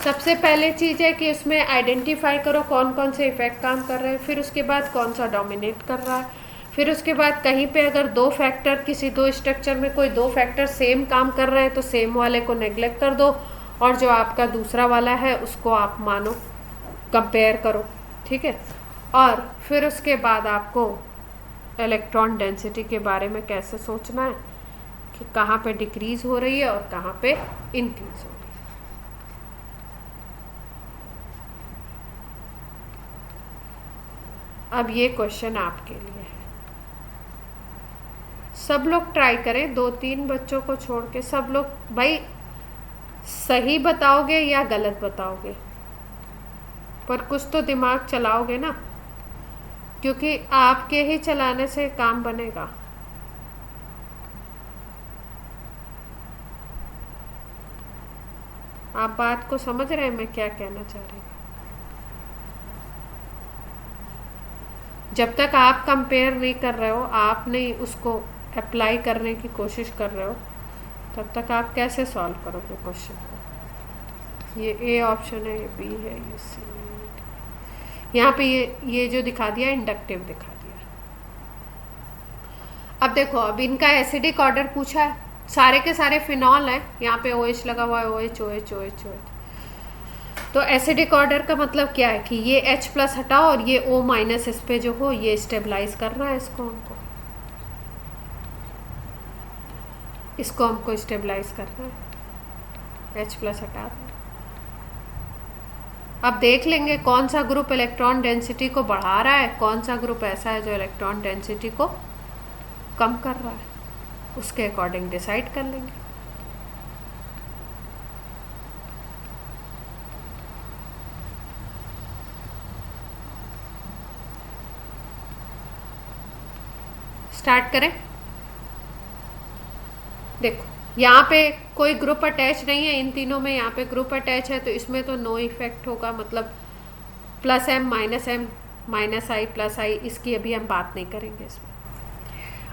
सबसे पहले चीज़ है कि उसमें आइडेंटिफाई करो कौन कौन से इफेक्ट काम कर रहे हैं, फिर उसके बाद कौन सा डोमिनेट कर रहा है, फिर उसके बाद कहीं पे अगर दो फैक्टर, किसी दो स्ट्रक्चर में कोई दो फैक्टर सेम काम कर रहे हैं तो सेम वाले को नेग्लेक्ट कर दो और जो आपका दूसरा वाला है उसको आप मानो, कंपेयर करो, ठीक है। और फिर उसके बाद आपको इलेक्ट्रॉन डेंसिटी के बारे में कैसे सोचना है कि कहाँ पे डिक्रीज हो रही है और कहाँ पे इंक्रीज हो रही है। अब ये क्वेश्चन आपके लिए है, सब लोग ट्राई करें, 2-3 बच्चों को छोड़ के सब लोग। भाई सही बताओगे या गलत बताओगे, पर कुछ तो दिमाग चलाओगे ना, क्योंकि आपके ही चलाने से काम बनेगा। आप बात को समझ रहे हैं मैं क्या कहना चाह रही हूँ? जब तक आप कंपेयर नहीं कर रहे हो, आप नहीं उसको अप्लाई करने की कोशिश कर रहे हो, तब तक आप कैसे सॉल्व करोगे क्वेश्चन को। ये ए ऑप्शन है, ये बी है, ये सी। यहाँ पे ये जो दिखा दिया इंडक्टिव दिखा दिया। अब देखो, अब इनका एसिडिक ऑर्डर पूछा है, सारे के सारे फिनॉल हैं, यहाँ पे OH लगा हुआ है, OH OH OH OH। तो एसिडिक ऑर्डर का मतलब क्या है कि ये H+ हटाओ और ये O- इस पे जो हो ये स्टेबलाइज करना है इसको हमको स्टेबलाइज करना है। H+ हटा दो। अब देख लेंगे कौन सा ग्रुप इलेक्ट्रॉन डेंसिटी को बढ़ा रहा है, कौन सा ग्रुप ऐसा है जो इलेक्ट्रॉन डेंसिटी को कम कर रहा है, उसके अकॉर्डिंग डिसाइड कर लेंगे। स्टार्ट करें। देखो यहाँ पे कोई ग्रुप अटैच नहीं है, इन तीनों में यहाँ पे ग्रुप अटैच है, तो इसमें तो नो इफेक्ट होगा, मतलब +m -m -i+i, इसकी अभी हम बात नहीं करेंगे इसमें।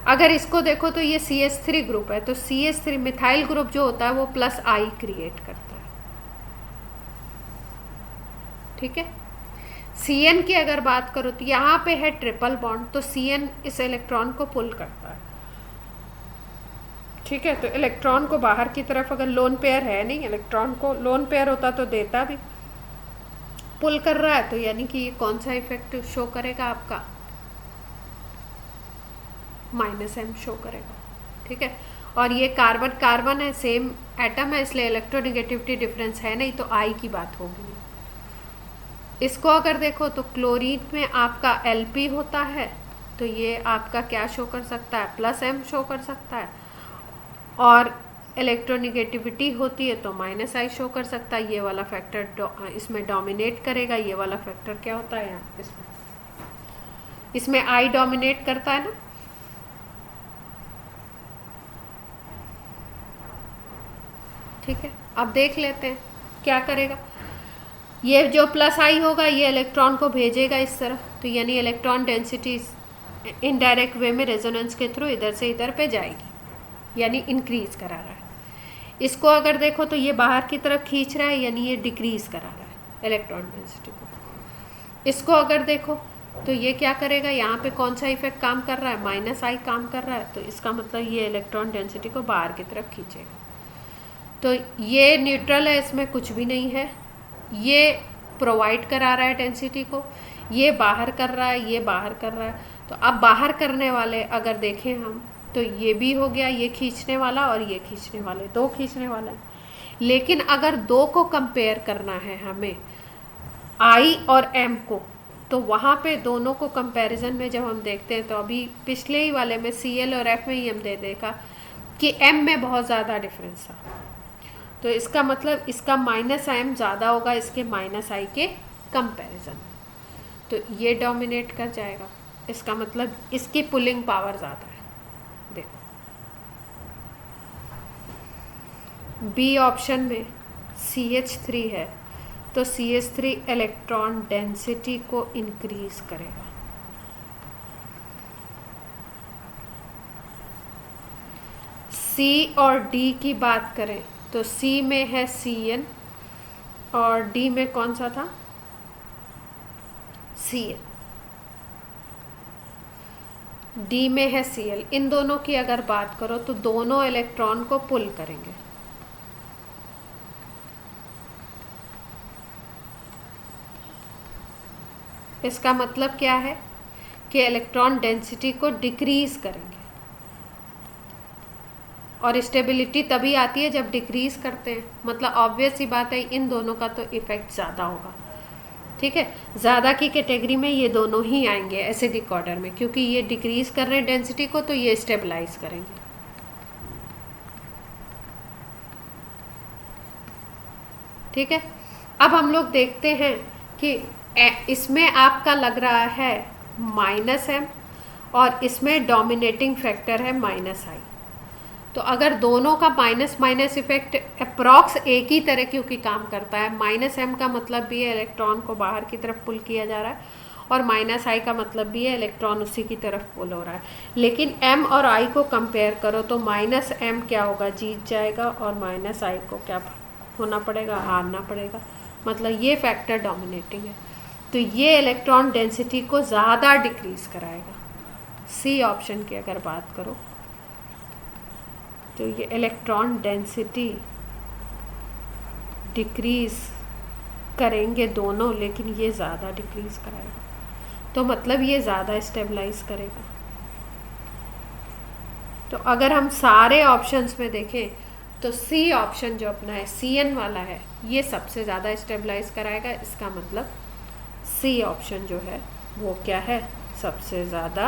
अगर इसको देखो तो ये CH3 ग्रुप है, तो CH3 मिथाइल ग्रुप जो होता है वो +i क्रिएट करता है, ठीक है। Cn की अगर बात करो तो यहाँ पे है ट्रिपल बॉन्ड, तो Cn इस इलेक्ट्रॉन को पुल करता है, ठीक है। तो इलेक्ट्रॉन को बाहर की तरफ, अगर लोन पेयर है नहीं, इलेक्ट्रॉन को लोन पेयर होता तो देता भी, पुल कर रहा है, तो यानी कि ये कौन सा इफेक्ट शो करेगा आपका, -m शो करेगा, ठीक है। और ये कार्बन कार्बन है, सेम एटम है, इसलिए इलेक्ट्रोनेगेटिविटी डिफरेंस है नहीं, तो I की बात होगी नहीं। इसको अगर देखो तो क्लोरीन में आपका Lp होता है, तो ये आपका क्या शो कर सकता है, +m शो कर सकता है, और इलेक्ट्रोनेगेटिविटी होती है तो -i शो कर सकता है। ये वाला फैक्टर इसमें डोमिनेट करेगा, ये वाला फैक्टर क्या होता है यहाँ इसमें I डोमिनेट करता है ना, ठीक है। अब देख लेते हैं क्या करेगा। ये जो +i होगा ये इलेक्ट्रॉन को भेजेगा इस तरफ, तो यानी इलेक्ट्रॉन डेंसिटी इनडायरेक्ट वे में रेजोनेंस के थ्रू इधर से इधर पे जाएगी, यानी इंक्रीज करा रहा है। इसको अगर देखो तो ये बाहर की तरफ खींच रहा है, यानी ये डिक्रीज करा रहा है इलेक्ट्रॉन डेंसिटी को। इसको अगर देखो तो ये क्या करेगा, यहाँ पे कौन सा इफेक्ट काम कर रहा है, -i काम कर रहा है, तो इसका मतलब ये इलेक्ट्रॉन डेंसिटी को बाहर की तरफ खींचेगा। तो ये न्यूट्रल है, इसमें कुछ भी नहीं है, ये प्रोवाइड करा रहा है डेंसिटी को, ये बाहर कर रहा है, ये बाहर कर रहा है। तो अब बाहर करने वाले अगर देखें हम तो ये भी हो गया, ये खींचने वाला और ये खींचने वाले, दो खींचने वाला है। लेकिन अगर दो को कंपेयर करना है हमें, I और M को, तो वहाँ पे दोनों को कंपैरिजन में जब हम देखते हैं तो अभी पिछले ही वाले में Cl और F में ही हम दे देखा कि M में बहुत ज़्यादा डिफरेंस था, तो इसका मतलब इसका -m ज़्यादा होगा इसके -i के कंपैरिजन, तो ये डोमिनेट कर जाएगा। इसका मतलब इसकी पुलिंग पावर ज़्यादा है। देखो बी ऑप्शन में CH3 है, तो CH3 इलेक्ट्रॉन डेंसिटी को इंक्रीज करेगा। C और D की बात करें तो C में है Cn और D में कौन सा था, Cl, D में है Cl। इन दोनों की अगर बात करो तो दोनों इलेक्ट्रॉन को पुल करेंगे। इसका मतलब क्या है कि इलेक्ट्रॉन डेंसिटी को डिक्रीज करेंगे, और स्टेबिलिटी तभी आती है जब डिक्रीज करते हैं, मतलब ऑब्वियस सी बात है इन दोनों का तो इफेक्ट ज़्यादा होगा, ठीक है। ज़्यादा की कैटेगरी में ये दोनों ही आएंगे एसिडिक ऑर्डर में, क्योंकि ये डिक्रीज कर रहे हैं डेंसिटी को, तो ये स्टेबलाइज करेंगे। ठीक है। अब हम लोग देखते हैं कि इसमें आपका लग रहा है -m और इसमें डोमिनेटिंग फैक्टर है -i, तो अगर दोनों का माइनस माइनस इफेक्ट अप्रॉक्स एक ही तरह क्योंकि काम करता है, -m का मतलब भी है इलेक्ट्रॉन को बाहर की तरफ पुल किया जा रहा है, और -i का मतलब भी है इलेक्ट्रॉन उसी की तरफ पुल हो रहा है। लेकिन m और i को कंपेयर करो तो -m क्या होगा, जीत जाएगा, और -i को क्या होना पड़ेगा, हारना पड़ेगा, मतलब ये फैक्टर डोमिनेटिंग है, तो ये इलेक्ट्रॉन डेंसिटी को ज़्यादा डिक्रीज़ कराएगा। सी ऑप्शन की अगर बात करो तो ये इलेक्ट्रॉन डेंसिटी डिक्रीज़ करेंगे दोनों, लेकिन ये ज़्यादा डिक्रीज़ कराएगा, तो मतलब ये ज़्यादा स्टेबलाइज करेगा। तो अगर हम सारे ऑप्शंस में देखें तो सी ऑप्शन जो अपना है CN वाला है ये सबसे ज़्यादा स्टेबलाइज कराएगा। इसका मतलब सी ऑप्शन जो है वो क्या है, सबसे ज़्यादा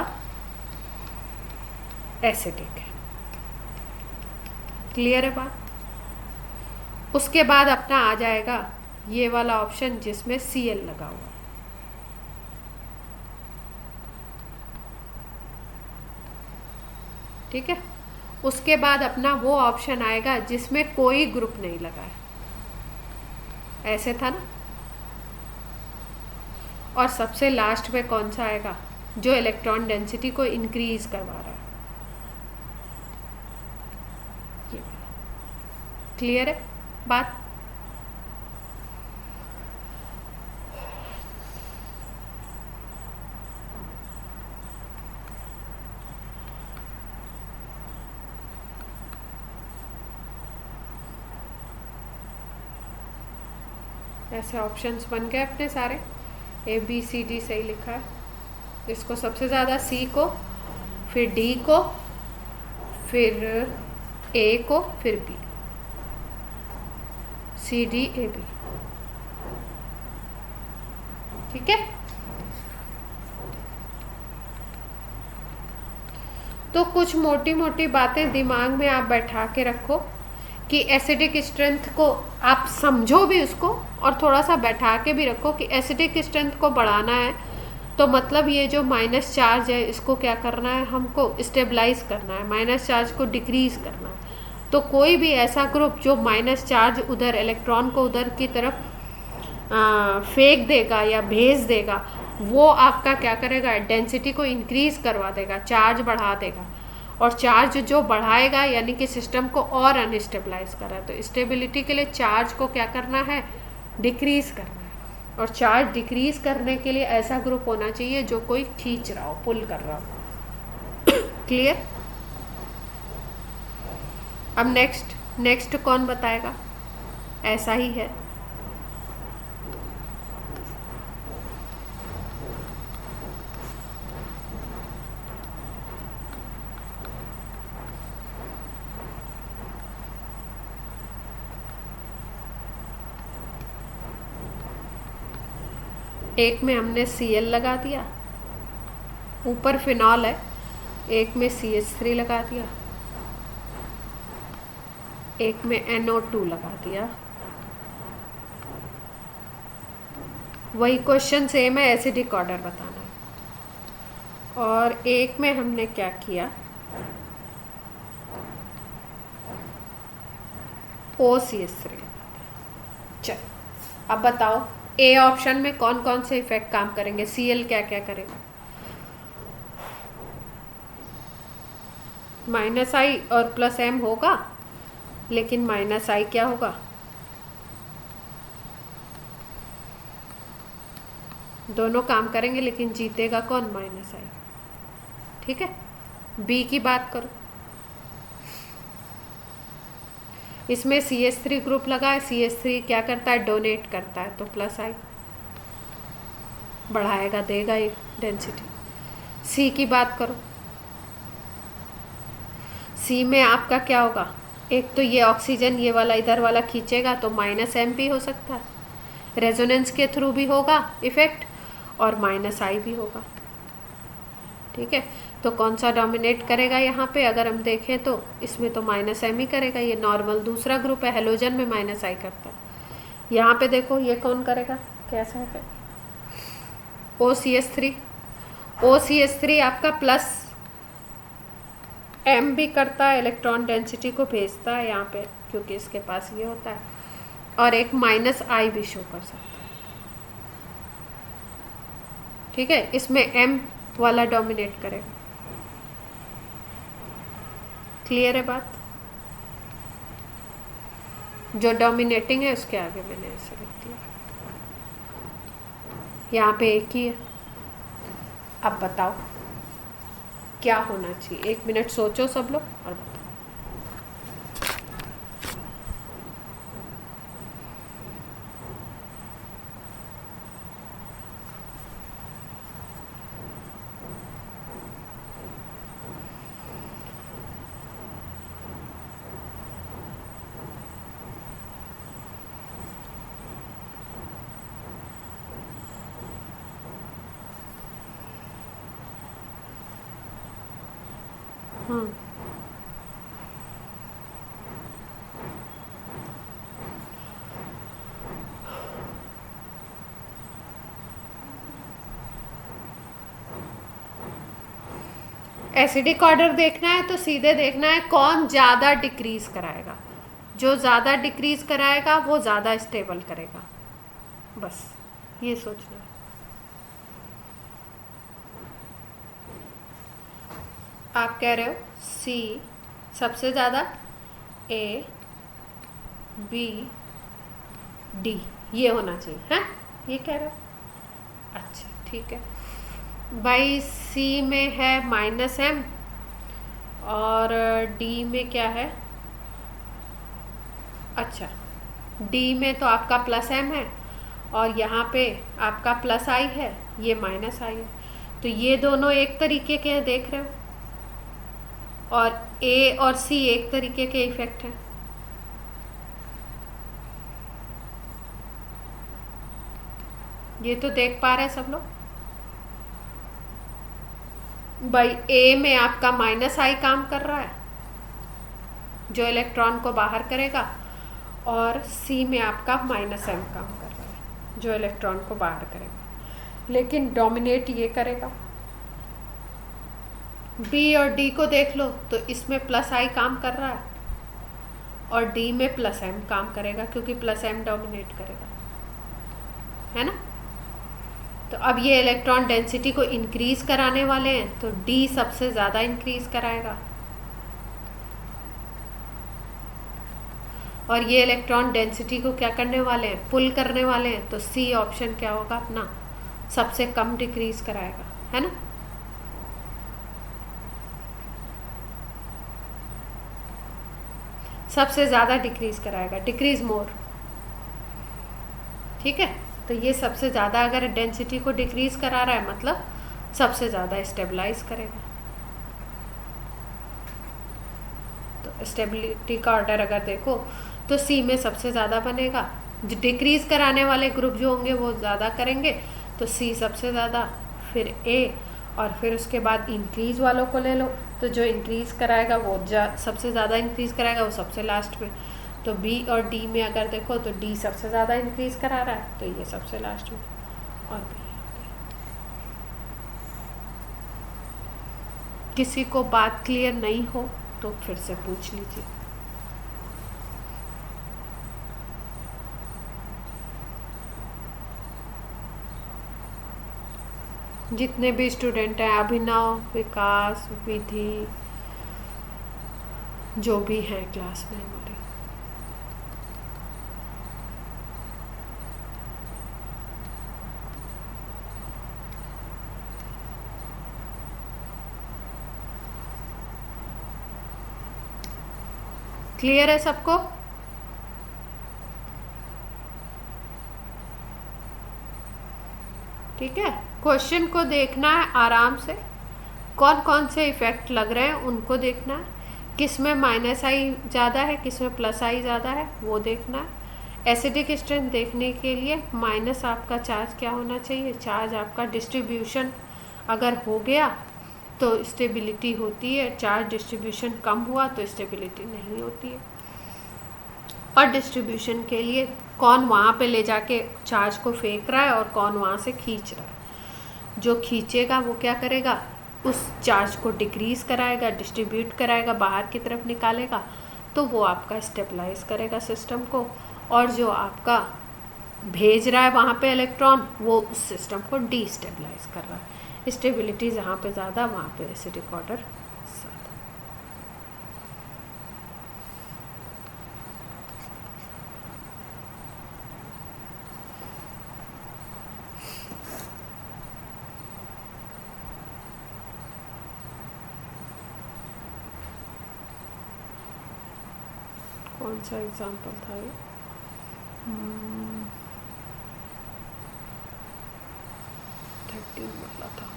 एसिडिक है। क्लियर है बात। उसके बाद अपना आ जाएगा ये वाला ऑप्शन जिसमें Cl लगा हुआ है। ठीक है, उसके बाद अपना वो ऑप्शन आएगा जिसमें कोई ग्रुप नहीं लगा है, ऐसे था ना। और सबसे लास्ट में कौन सा आएगा, जो इलेक्ट्रॉन डेंसिटी को इंक्रीज करवा रहा है। ये क्लियर है बात। ऐसे ऑप्शंस बन गए अपने सारे, ABCD सही लिखा है। इसको सबसे ज़्यादा C को, फिर D को, फिर A को, फिर B, CDAB। ठीक है, तो कुछ मोटी मोटी बातें दिमाग में आप बैठा के रखो कि एसिडिक स्ट्रेंथ को आप समझो भी उसको, और थोड़ा सा बैठा के भी रखो कि एसिडिक स्ट्रेंथ को बढ़ाना है तो मतलब ये जो माइनस चार्ज है इसको क्या करना है, हमको स्टेबलाइज करना है, माइनस चार्ज को डिक्रीज करना है। तो कोई भी ऐसा ग्रुप जो माइनस चार्ज उधर इलेक्ट्रॉन को उधर की तरफ फेंक देगा या भेज देगा, वो आपका क्या करेगा, डेंसिटी को इंक्रीज करवा देगा, चार्ज बढ़ा देगा। और चार्ज जो बढ़ाएगा यानी कि सिस्टम को और अनस्टेबलाइज कर रहा है। तो स्टेबिलिटी के लिए चार्ज को क्या करना है, डिक्रीज करना है। और चार्ज डिक्रीज करने के लिए ऐसा ग्रुप होना चाहिए जो कोई खींच रहा हो, पुल कर रहा हो। क्लियर। अब नेक्स्ट कौन बताएगा, ऐसा ही है। एक में हमने Cl लगा दिया, ऊपर फिनॉल है, एक में CH3 लगा दिया, एक में NO2 लगा दिया। वही क्वेश्चन सेम है, एसिडिक ऑर्डर बताना है। और एक में हमने क्या किया, OCH3 लगा दिया। चल अब बताओ ए ऑप्शन में कौन कौन से इफेक्ट काम करेंगे, Cl क्या क्या करेगा, -I और +M होगा, लेकिन -I क्या होगा, दोनों काम करेंगे लेकिन जीतेगा कौन, -I। ठीक है, बी की बात करो, इसमें CH3 ग्रुप लगा है, CH3 क्या करता है, डोनेट करता है, तो +I बढ़ाएगा, देगा ये डेंसिटी। सी की बात करो, सी में आपका क्या होगा, एक तो ये ऑक्सीजन ये वाला इधर वाला खींचेगा तो -M भी हो सकता है, रेजोनेंस के थ्रू भी होगा इफेक्ट, और -I भी होगा। ठीक है, तो कौन सा डोमिनेट करेगा यहाँ पे, अगर हम देखें तो इसमें तो -M ही करेगा, ये नॉर्मल दूसरा ग्रुप है, हेलोजन में -I करता है। यहाँ पे देखो ये कौन करेगा, कैसा है, OCH3। OCH3 आपका +M भी करता है, इलेक्ट्रॉन डेंसिटी को भेजता है यहाँ पे, क्योंकि इसके पास ये होता है, और एक -I भी शो कर सकता है। ठीक है, इसमें M वाला डोमिनेट करेगा। क्लियर है बात, जो डोमिनेटिंग है उसके आगे मैंने ऐसे लिख दिया, यहाँ पे एक ही है। अब बताओ क्या होना चाहिए, 1 मिनट सोचो सब लोग और बताओ। हम्म। एसिडिक ऑर्डर देखना है तो सीधे देखना है कौन ज़्यादा डिक्रीज कराएगा। जो ज़्यादा डिक्रीज कराएगा वो ज़्यादा स्टेबल करेगा, बस ये सोचना है। आप कह रहे हो सी सबसे ज़्यादा, ए बी डी ये होना चाहिए, है ये कह रहे हो? अच्छा ठीक है भाई। सी में है -m और डी में क्या है? अच्छा, डी में तो आपका +m है और यहाँ पे आपका +i है, ये -i है, तो ये दोनों एक तरीके के हैं, देख रहे हो, और ए और सी एक तरीके के इफेक्ट हैं। ये तो देख पा रहे हैं सब लोग भाई। ए में आपका -i काम कर रहा है जो इलेक्ट्रॉन को बाहर करेगा, और सी में आपका -m काम कर रहा है जो इलेक्ट्रॉन को बाहर करेगा, लेकिन डोमिनेट ये करेगा। बी और डी को देख लो तो इसमें +i काम कर रहा है और डी में +m काम करेगा, क्योंकि +m डोमिनेट करेगा, है ना। तो अब ये इलेक्ट्रॉन डेंसिटी को इंक्रीज कराने वाले हैं, तो डी सबसे ज़्यादा इंक्रीज कराएगा, और ये इलेक्ट्रॉन डेंसिटी को क्या करने वाले हैं? पुल करने वाले हैं, तो सी ऑप्शन क्या होगा अपना? सबसे कम डिक्रीज कराएगा, है ना। सबसे ज़्यादा डिक्रीज कराएगा, डिक्रीज मोर, ठीक है। तो ये सबसे ज़्यादा अगर डेंसिटी को डिक्रीज करा रहा है, मतलब सबसे ज़्यादा स्टेबलाइज करेगा। तो स्टेबिलिटी का ऑर्डर अगर देखो तो सी में सबसे ज़्यादा बनेगा, जो डिक्रीज कराने वाले ग्रुप जो होंगे वो ज़्यादा करेंगे, तो सी सबसे ज़्यादा, फिर ए, और फिर उसके बाद इंक्रीज वालों को ले लो, तो जो इंक्रीज कराएगा वो सबसे ज़्यादा इंक्रीज कराएगा, वो सबसे लास्ट में। तो बी और डी में अगर देखो तो डी सबसे ज़्यादा इंक्रीज करा रहा है, तो ये सबसे लास्ट में, और बी। किसी को बात क्लियर नहीं हो तो फिर से पूछ लीजिए। जितने भी स्टूडेंट हैं, अभिनव, विकास, विधि, जो भी हैं क्लास में हमारे, क्लियर है सबको? ठीक है, क्वेश्चन को देखना है आराम से, कौन कौन से इफेक्ट लग रहे हैं उनको देखना है, किस में -i ज़्यादा है, किस में +i ज़्यादा है वो देखना है। एसिडिक स्ट्रेंथ देखने के लिए माइनस आपका चार्ज क्या होना चाहिए? चार्ज आपका डिस्ट्रीब्यूशन अगर हो गया तो स्टेबिलिटी होती है, चार्ज डिस्ट्रीब्यूशन कम हुआ तो स्टेबिलिटी नहीं होती है। और डिस्ट्रीब्यूशन के लिए कौन वहाँ पे ले जाके चार्ज को फेंक रहा है और कौन वहाँ से खींच रहा है। जो खींचेगा वो क्या करेगा? उस चार्ज को डिक्रीज कराएगा, डिस्ट्रीब्यूट कराएगा, बाहर की तरफ निकालेगा, तो वो आपका स्टेबलाइज करेगा सिस्टम को। और जो आपका भेज रहा है वहाँ पे इलेक्ट्रॉन, वो उस सिस्टम को डीस्टेबलाइज कर रहा है। स्टेबिलिटी जहाँ पे ज़्यादा वहाँ पे एसिडिक ऑर्डर ज़्यादा। कौन सा एग्जाम्पल था ये? 13 वाला था।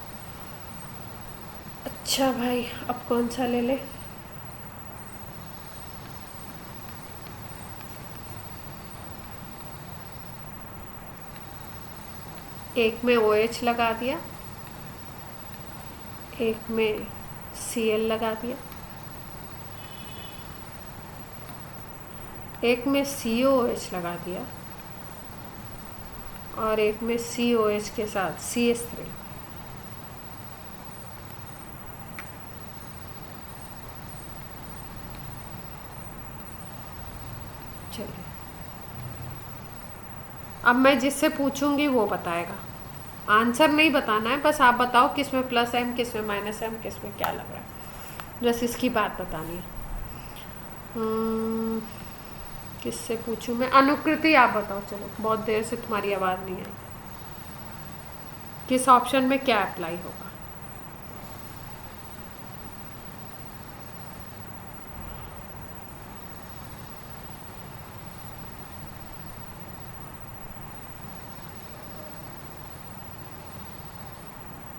अच्छा भाई, अब कौन सा ले ले? एक में OH लगा दिया, एक में Cl लगा दिया, एक में COOH लगा दिया और एक में COH के साथ CH3। चलिए, अब मैं जिससे पूछूंगी वो बताएगा, आंसर नहीं बताना है, बस आप बताओ किस में प्लस m, किस में माइनस m, किस में क्या लग रहा है, बस इसकी बात बतानी है। किससे पूछूं मैं? अनुकृति आप बताओ। चलो, बहुत देर से तुम्हारी आवाज़ नहीं आई। किस ऑप्शन में क्या अप्लाई होगा?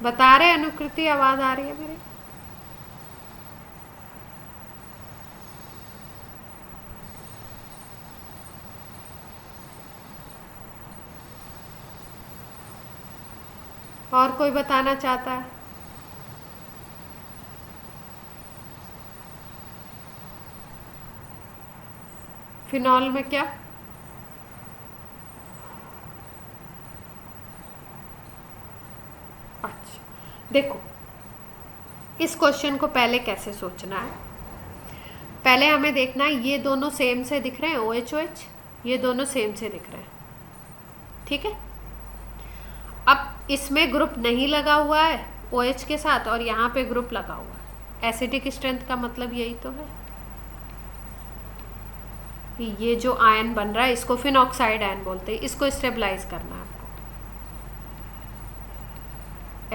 बता रहे अनुकृति, आवाज़ आ रही है मेरी? और कोई बताना चाहता है? फिनॉल में क्या? अच्छा, देखो, इस क्वेश्चन को पहले कैसे सोचना है। पहले हमें देखना है ये दोनों सेम से दिख रहे हैं, OH OH, ये दोनों सेम से दिख रहे हैं, ठीक है। अब इसमें ग्रुप नहीं लगा हुआ है OH के साथ और यहाँ पे ग्रुप लगा हुआ है। एसिडिक स्ट्रेंथ का मतलब यही तो है। ये जो आयन बन रहा है इसको फिनॉक्साइड आयन बोलते हैं। इसको स्टेबलाइज करना है आपको।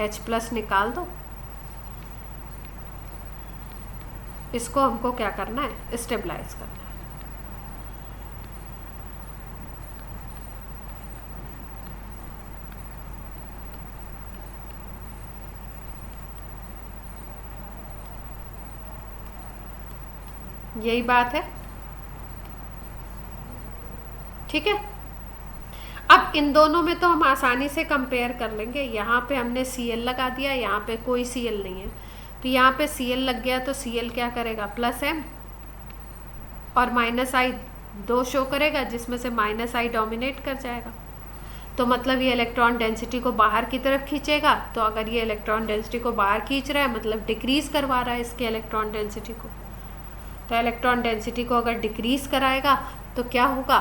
H+ निकाल दो, इसको हमको क्या करना है? स्टेबलाइज करना है। यही बात है, ठीक है। अब इन दोनों में तो हम आसानी से कंपेयर कर लेंगे। यहाँ पे हमने Cl लगा दिया, यहाँ पे कोई Cl नहीं है, तो यहाँ पे Cl लग गया तो Cl क्या करेगा? +m और -I 2 शो करेगा, जिसमें से -I डोमिनेट कर जाएगा। तो मतलब ये इलेक्ट्रॉन डेंसिटी को बाहर की तरफ खींचेगा। तो अगर ये इलेक्ट्रॉन डेंसिटी को बाहर खींच रहा है मतलब डिक्रीज करवा रहा है इसके इलेक्ट्रॉन डेंसिटी को। तो इलेक्ट्रॉन डेंसिटी को अगर डिक्रीज कराएगा तो क्या होगा?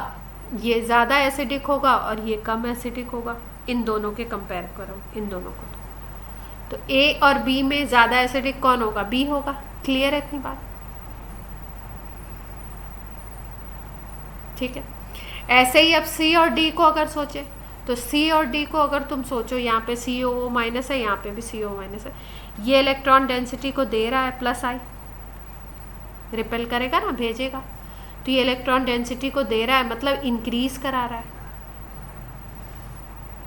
ये ज़्यादा एसिडिक होगा और ये कम एसिडिक होगा। इन दोनों के कंपेयर करो, इन दोनों को, तो A और B में ज़्यादा एसिडिक कौन होगा? B होगा। क्लियर है इतनी बात? ठीक है। ऐसे ही अब C और D को अगर सोचे तो C और D को अगर तुम सोचो, यहाँ पे COO- है, यहाँ पे भी COO- है। ये इलेक्ट्रॉन डेंसिटी को दे रहा है +I, रिपेल करेगा ना, भेजेगा। तो ये इलेक्ट्रॉन डेंसिटी को दे रहा है मतलब इंक्रीज करा रहा है,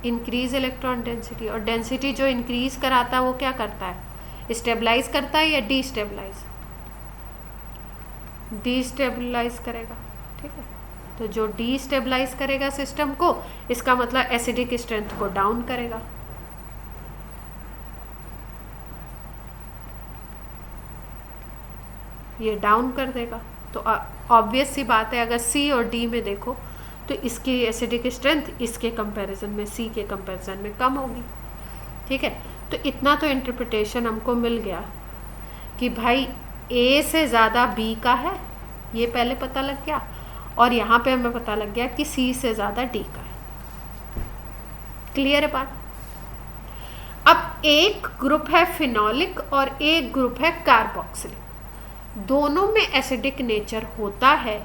इंक्रीज इलेक्ट्रॉन डेंसिटी। और डेंसिटी जो इंक्रीज कराता है वो क्या करता है? स्टेबलाइज करता है या डीस्टेबलाइज? डीस्टेबलाइज करेगा, ठीक है। तो जो डीस्टेबलाइज करेगा सिस्टम को, इसका मतलब एसिडिक स्ट्रेंथ को डाउन करेगा। ये डाउन कर देगा। तो ऑब्वियस सी बात है, अगर C और D में देखो तो इसकी एसिडिक स्ट्रेंथ इसके कंपैरिजन में, C के कंपैरिजन में कम होगी, ठीक है। तो इतना तो इंटरप्रिटेशन हमको मिल गया कि भाई A से ज़्यादा B का है, ये पहले पता लग गया। और यहाँ पे हमें पता लग गया कि C से ज़्यादा D का है। क्लियर है बात? अब एक ग्रुप है फिनॉलिक और एक ग्रुप है कार्बोक्सिलिक। दोनों में एसिडिक नेचर होता है,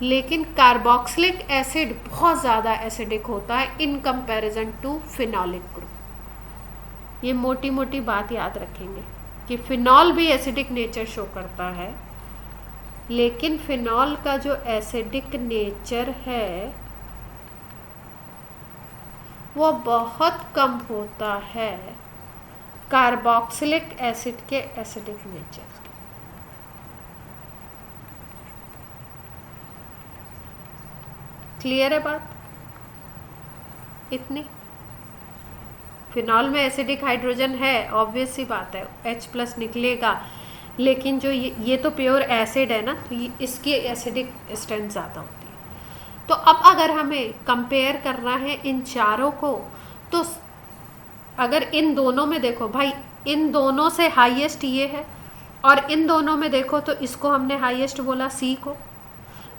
लेकिन कार्बोक्सिलिक एसिड बहुत ज़्यादा एसिडिक होता है in comparison to phenolic group. ये मोटी मोटी बात याद रखेंगे कि फिनॉल भी एसिडिक नेचर शो करता है, लेकिन फिनॉल का जो एसिडिक नेचर है वो बहुत कम होता है कार्बोक्सिलिक एसिड के एसिडिक नेचर। क्लियर है बात? इतनी। फिनॉल में एसिडिक हाइड्रोजन है, ऑब्वियस सी बात है, H+ निकलेगा, लेकिन जो ये तो प्योर एसिड है ना, तो इसकी एसिडिक स्ट्रेंथ ज़्यादा होती है। तो अब अगर हमें कंपेयर करना है इन चारों को, तो अगर इन दोनों में देखो भाई, इन दोनों से हाईएस्ट ये है, और इन दोनों में देखो तो इसको हमने हाईएस्ट बोला सी को,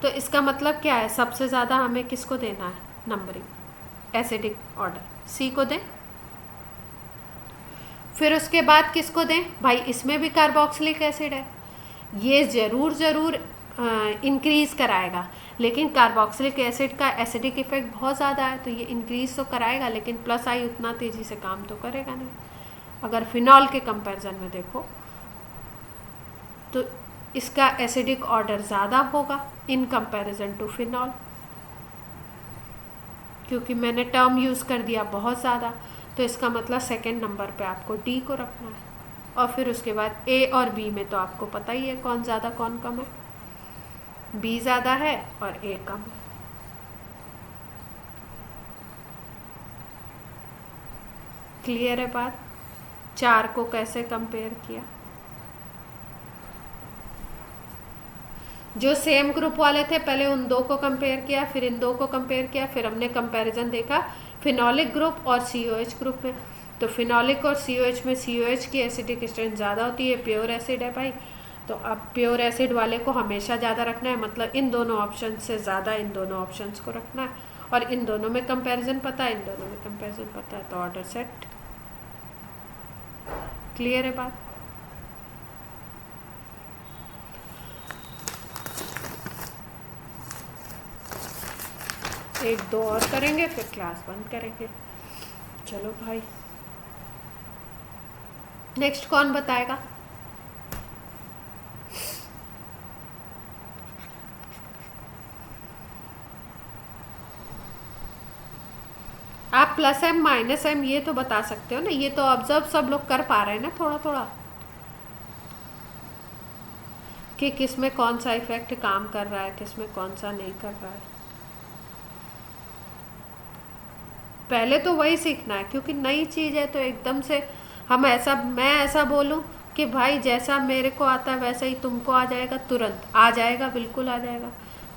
तो इसका मतलब क्या है, सबसे ज़्यादा हमें किसको देना है नंबरिंग, एसिडिक ऑर्डर सी को दें। फिर उसके बाद किसको दें भाई, इसमें भी कार्बोक्सिलिक एसिड है, ये ज़रूर इंक्रीज़ कराएगा, लेकिन कार्बोक्सिलिक एसिड का एसिडिक इफेक्ट बहुत ज़्यादा है, तो ये इंक्रीज़ तो कराएगा, लेकिन प्लस आई उतना तेज़ी से काम तो करेगा नहीं। अगर फिनॉल के कंपैरिजन में देखो तो इसका एसिडिक ऑर्डर ज़्यादा होगा इन कंपैरिजन टू फिनॉल, क्योंकि मैंने टर्म यूज़ कर दिया बहुत ज़्यादा, तो इसका मतलब सेकंड नंबर पे आपको डी को रखना है। और फिर उसके बाद ए और बी में तो आपको पता ही है कौन ज़्यादा कौन कम है, बी ज़्यादा है और ए कम है। क्लियर है बात, चार को कैसे कंपेयर किया, जो सेम ग्रुप वाले थे पहले उन दो को कंपेयर किया, फिर इन दो को कंपेयर किया, फिर हमने कंपैरिजन देखा फिनॉलिक ग्रुप और COH ग्रुप में। तो फिनॉलिक और COH में COH की एसिडिक स्ट्रेंथ ज़्यादा होती है, प्योर एसिड है भाई, तो अब प्योर एसिड वाले को हमेशा ज़्यादा रखना है, मतलब इन दोनों ऑप्शन से ज़्यादा इन दोनों ऑप्शंस को रखना है, और इन दोनों में कंपैरिजन पता है, इन दोनों में कंपैरिजन पता है, तो ऑर्डर सेट। क्लियर है बात। एक दो और करेंगे फिर क्लास बंद करेंगे। चलो भाई, नेक्स्ट कौन बताएगा? आप प्लस एम माइनस एम ये तो बता सकते हो ना, ये तो ऑब्जर्व सब लोग कर पा रहे हैं ना थोड़ा थोड़ा, कि किस में कौन सा इफेक्ट काम कर रहा है, किस में कौन सा नहीं कर रहा है। पहले तो वही सीखना है, क्योंकि नई चीज़ है, तो एकदम से हम ऐसा, मैं ऐसा बोलूं कि भाई जैसा मेरे को आता है वैसा ही तुमको आ जाएगा, तुरंत आ जाएगा, बिल्कुल आ जाएगा,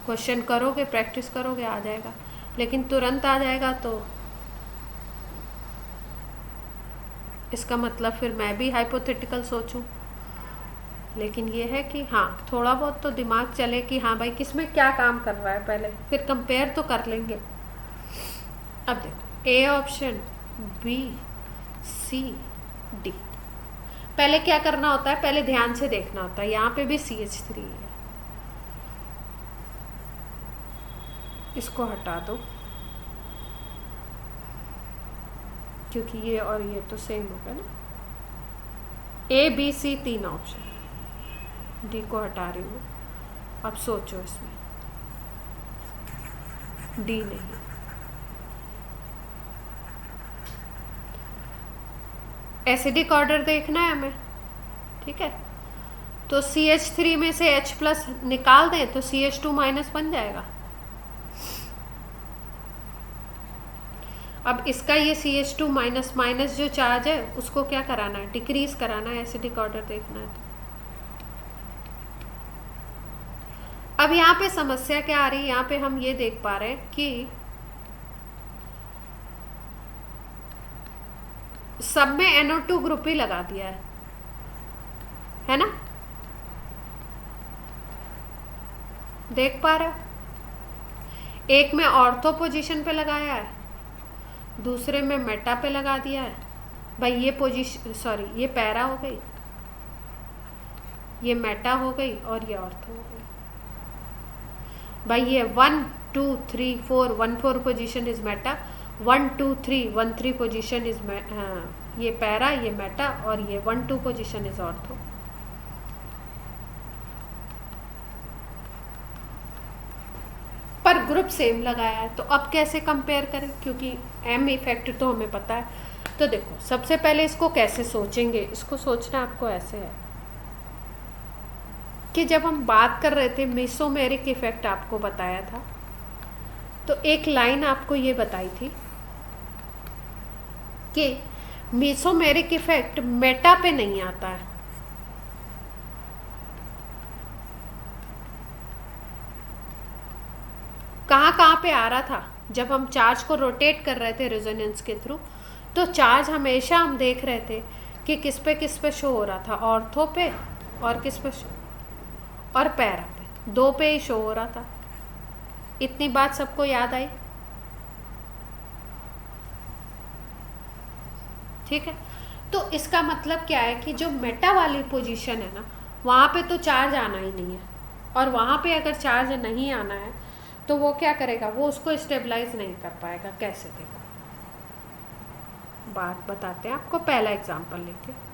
क्वेश्चन करोगे प्रैक्टिस करोगे आ जाएगा, लेकिन तुरंत आ जाएगा तो इसका मतलब फिर मैं भी हाइपोथेटिकल सोचूं। लेकिन ये है कि हाँ थोड़ा बहुत तो दिमाग चले कि हाँ भाई किस में क्या काम कर रहा है, पहले फिर कंपेयर तो कर लेंगे। अब देखो A option, B, C, D. पहले क्या करना होता है, पहले ध्यान से देखना होता है, यहाँ पे भी CH3 है, इसको हटा दो क्योंकि ये और ये तो सेम हो गया ना। A, B, C तीन ऑप्शन, डी को हटा रही हूँ। अब सोचो इसमें, डी नहीं, एसिडिक ऑर्डर देखना है हमें, ठीक है, तो CH3 में से H प्लस निकाल दें तो CH2 माइनस बन जाएगा। अब इसका ये CH2 माइनस माइनस जो चार्ज है उसको क्या कराना है, डिक्रीज कराना है, एसिडिक ऑर्डर देखना है। तो अब यहाँ पे समस्या क्या आ रही है, यहाँ पे हम ये देख पा रहे हैं कि सब में NO2 ग्रुप ही लगा दिया है ना, देख पा रहे हो, एक में ऑर्थो पोजीशन पे लगाया है, दूसरे में मेटा पे लगा दिया है भाई, ये पोजीशन सॉरी ये पैरा हो गई, ये मेटा हो गई और ये ऑर्थो हो गई भाई। ये 1 2 3 4 1 4 position is Meta, 1 2 3 1 3 position is ये पैरा, ये मेटा, और ये 1 2 पोजीशन इज ऑर्थो। पर ग्रुप सेम लगाया है, तो अब कैसे कंपेयर करें, क्योंकि एम इफेक्ट तो हमें पता है। तो देखो सबसे पहले इसको कैसे सोचेंगे, इसको सोचना आपको ऐसे है कि जब हम बात कर रहे थे मेसोमेरिक इफेक्ट आपको बताया था, तो एक लाइन आपको ये बताई थी कि मेसोमेरिक इफेक्ट मेटा पे नहीं आता है, कहाँ कहाँ पे आ रहा था जब हम चार्ज को रोटेट कर रहे थे रेजोनेंस के थ्रू, तो चार्ज हमेशा हम देख रहे थे कि किस पे शो हो रहा था, ऑर्थो पे और किस पे शो, और पैरा पे, दो पे ही शो हो रहा था। इतनी बात सबको याद आई? ठीक है, तो इसका मतलब क्या है कि जो मेटा वाली पोजीशन है ना, वहाँ पे तो चार्ज आना ही नहीं है, और वहाँ पे अगर चार्ज नहीं आना है तो वो क्या करेगा, वो उसको स्टेबलाइज नहीं कर पाएगा। कैसे? देखो बात बताते हैं आपको, पहला एग्जांपल लेके।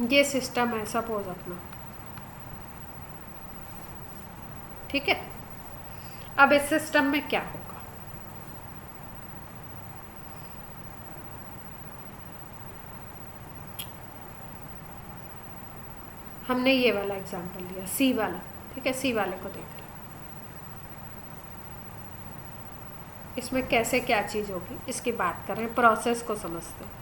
ये सिस्टम है सपोज अपना, ठीक है। अब इस सिस्टम में क्या होगा, हमने ये वाला एग्जांपल लिया, सी वाला, ठीक है। सी वाले को देख लें, इसमें कैसे क्या चीज़ होगी इसकी बात कर रहे हैं, प्रोसेस को समझते हैं।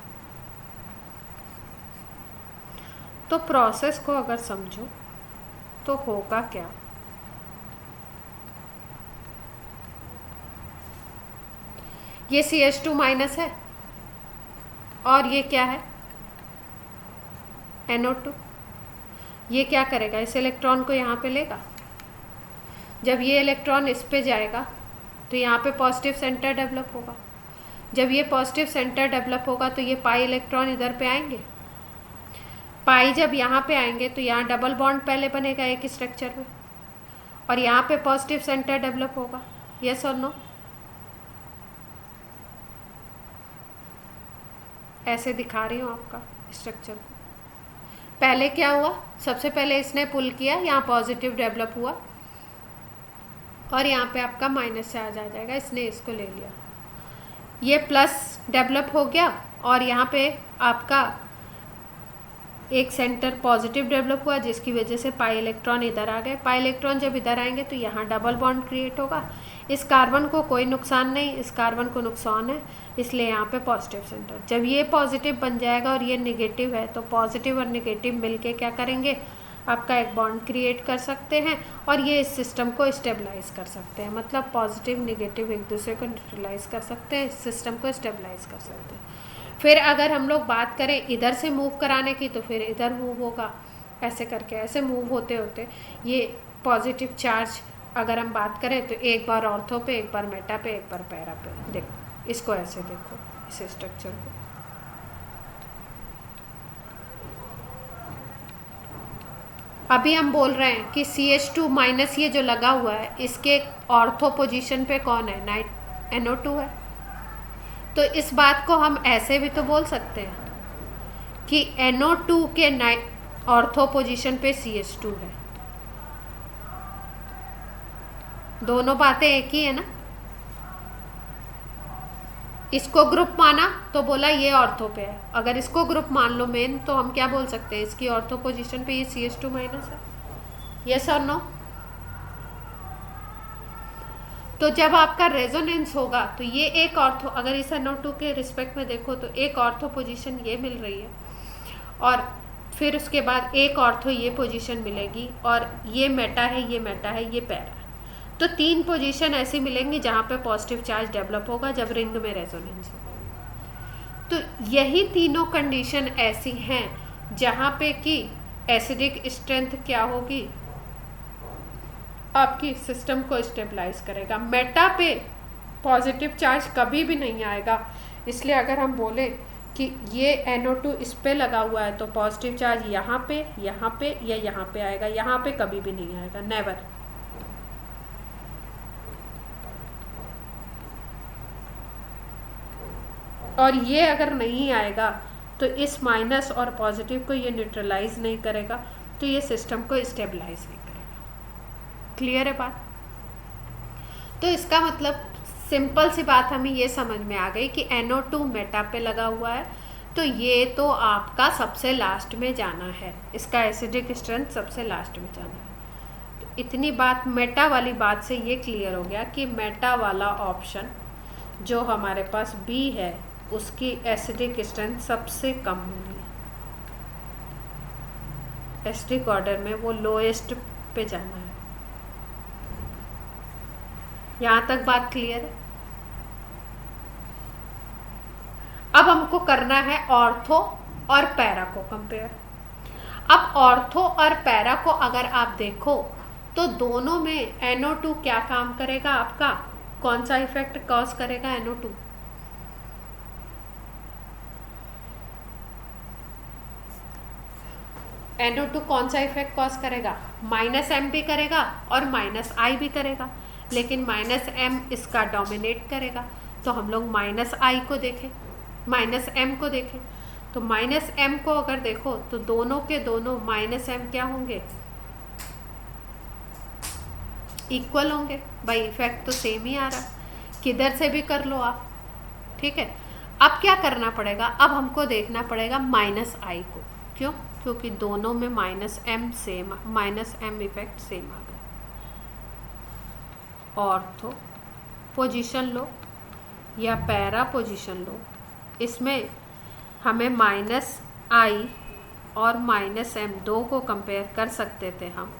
तो प्रोसेस को अगर समझो तो होगा क्या, ये CH2 माइनस है और ये क्या है, NO2। ये क्या करेगा, इस इलेक्ट्रॉन को यहाँ पे लेगा। जब ये इलेक्ट्रॉन इस पे जाएगा तो यहाँ पे पॉजिटिव सेंटर डेवलप होगा। जब ये पॉजिटिव सेंटर डेवलप होगा तो ये पाई इलेक्ट्रॉन इधर पे आएंगे। पाई जब यहाँ पे आएंगे तो यहाँ डबल बॉन्ड पहले बनेगा एक स्ट्रक्चर में, और यहाँ पे पॉजिटिव सेंटर डेवलप होगा। यस और नो? ऐसे दिखा रही हूँ आपका स्ट्रक्चर को। पहले क्या हुआ, सबसे पहले इसने पुल किया, यहाँ पॉजिटिव डेवलप हुआ, और यहाँ पे आपका माइनस चार्ज आ जाएगा, इसने इसको ले लिया। ये प्लस डेवलप हो गया, और यहाँ पे आपका एक सेंटर पॉजिटिव डेवलप हुआ, जिसकी वजह से पाई इलेक्ट्रॉन इधर आ गए। पाई इलेक्ट्रॉन जब इधर आएंगे तो यहाँ डबल बॉन्ड क्रिएट होगा। इस कार्बन को कोई नुकसान नहीं, इस कार्बन को नुकसान है, इसलिए यहाँ पे पॉजिटिव सेंटर। जब ये पॉजिटिव बन जाएगा और ये नेगेटिव है, तो पॉजिटिव और नेगेटिव मिलके क्या करेंगे, आपका एक बॉन्ड क्रिएट कर सकते हैं, और ये इस सिस्टम को स्टेबलाइज कर सकते हैं। मतलब पॉजिटिव नेगेटिव एक दूसरे को न्यूट्रलाइज कर सकते हैं, इस सिस्टम को स्टेबलाइज कर सकते हैं। फिर अगर हम लोग बात करें इधर से मूव कराने की, तो फिर इधर मूव होगा, ऐसे करके ऐसे मूव होते होते ये पॉजिटिव चार्ज अगर हम बात करें तो एक बार ऑर्थो पे, एक बार मेटा पे, एक बार पैरा पे। देखो इसको ऐसे देखो, इस स्ट्रक्चर को। अभी हम बोल रहे हैं कि CH2 माइनस ये जो लगा हुआ है, इसके ऑर्थो पोजीशन पे कौन है, NO2 है। तो इस बात को हम ऐसे भी तो बोल सकते हैं कि NO2 के ऑर्थो पोजीशन पे CH2 है। दोनों बातें एक ही है ना। इसको ग्रुप माना तो बोला ये ऑर्थो पे है, अगर इसको ग्रुप मान लो मेन, तो हम क्या बोल सकते हैं, इसकी ऑर्थो पोजीशन पे ये CH2 माइनस है। यस और नो? तो जब आपका रेजोनेंस होगा तो ये एक ऑर्थो, अगर इस NO2 के रिस्पेक्ट में देखो तो एक ऑर्थो पोजीशन ये मिल रही है, और फिर उसके बाद एक ऑर्थो ये पोजीशन मिलेगी, और ये मेटा है, ये मेटा है, ये पैरा है। तो 3 पोजीशन ऐसी मिलेंगी जहाँ पे पॉजिटिव चार्ज डेवलप होगा जब रिंग में रेजोनेंस होगा। तो यही तीनों कंडीशन ऐसी हैं जहाँ पे कि एसिडिक स्ट्रेंथ क्या होगी, आपकी सिस्टम को स्टेबलाइज करेगा। मेटा पे पॉजिटिव चार्ज कभी भी नहीं आएगा, इसलिए अगर हम बोले कि ये NO2 इस पे लगा हुआ है तो पॉजिटिव चार्ज यहाँ पे या यहाँ पे आएगा, यहाँ पे कभी भी नहीं आएगा, नेवर। और ये अगर नहीं आएगा तो इस माइनस और पॉजिटिव को ये न्यूट्रलाइज नहीं करेगा, तो ये सिस्टम को स्टेबलाइज नहीं करेगा। क्लियर है बात? तो इसका मतलब सिंपल सी बात हमें ये समझ में आ गई कि NO2 मेटा पे लगा हुआ है, तो ये तो आपका सबसे लास्ट में जाना है, इसका एसिडिक स्ट्रेंथ सबसे लास्ट में जाना है। तो इतनी बात मेटा वाली बात से ये क्लियर हो गया कि मेटा वाला ऑप्शन जो हमारे पास बी है उसकी एसिडिक स्ट्रेंथ सबसे कम होनी है, एसिडिक ऑर्डर में वो लोएस्ट पे जाना है। यहाँ तक बात क्लियर है? अब हमको करना है ऑर्थो और पैरा को कंपेयर। अब ऑर्थो और पैरा को अगर आप देखो तो दोनों में NO2 क्या काम करेगा आपका, कौन सा इफेक्ट कॉज करेगा NO2? NO2 कौन सा इफेक्ट कॉज करेगा? -M भी करेगा और -I भी करेगा, लेकिन -M इसका डोमिनेट करेगा। तो हम लोग -I को देखें, -M को देखें, तो -M को अगर देखो तो दोनों के दोनों -M क्या होंगे, इक्वल होंगे। भाई इफेक्ट तो सेम ही आ रहा, किधर से भी कर लो आप, ठीक है। अब क्या करना पड़ेगा, अब हमको देखना पड़ेगा -I को, क्यों? क्योंकि दोनों में -M same, -M effect same आ गया। ऑर्थो पोजीशन लो या पैरा पोजीशन लो, इसमें हमें -I और -M दो को कंपेयर कर सकते थे हम।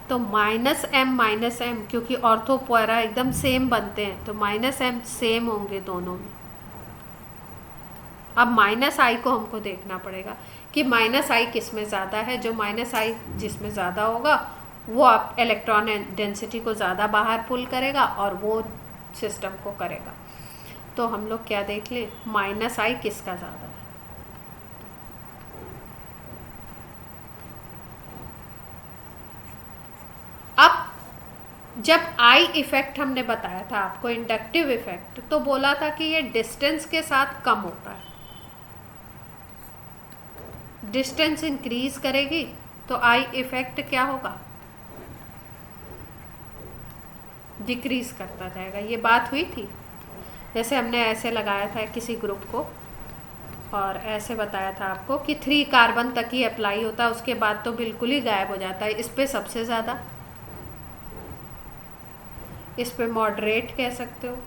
तो -M क्योंकि ऑर्थो पैरा एकदम सेम बनते हैं, तो -M सेम होंगे दोनों में। अब -I को हमको देखना पड़ेगा कि -I किस में ज़्यादा है। जो -I जिसमें ज़्यादा होगा वो आप इलेक्ट्रॉन डेंसिटी को ज़्यादा बाहर पुल करेगा और वो सिस्टम को करेगा। तो हम लोग क्या देख लें, -I किसका ज़्यादा है। अब जब I इफेक्ट हमने बताया था आपको, इंडक्टिव इफेक्ट, तो बोला था कि ये डिस्टेंस के साथ कम होता है। डिस्टेंस इंक्रीज करेगी तो I इफेक्ट क्या होगा, डिक्रीज करता जाएगा। ये बात हुई थी, जैसे हमने ऐसे लगाया था किसी ग्रुप को और ऐसे बताया था आपको कि 3 कार्बन तक ही अप्लाई होता है, उसके बाद तो बिल्कुल ही गायब हो जाता है। इस पे सबसे ज़्यादा, इस पे मॉडरेट कह सकते हो,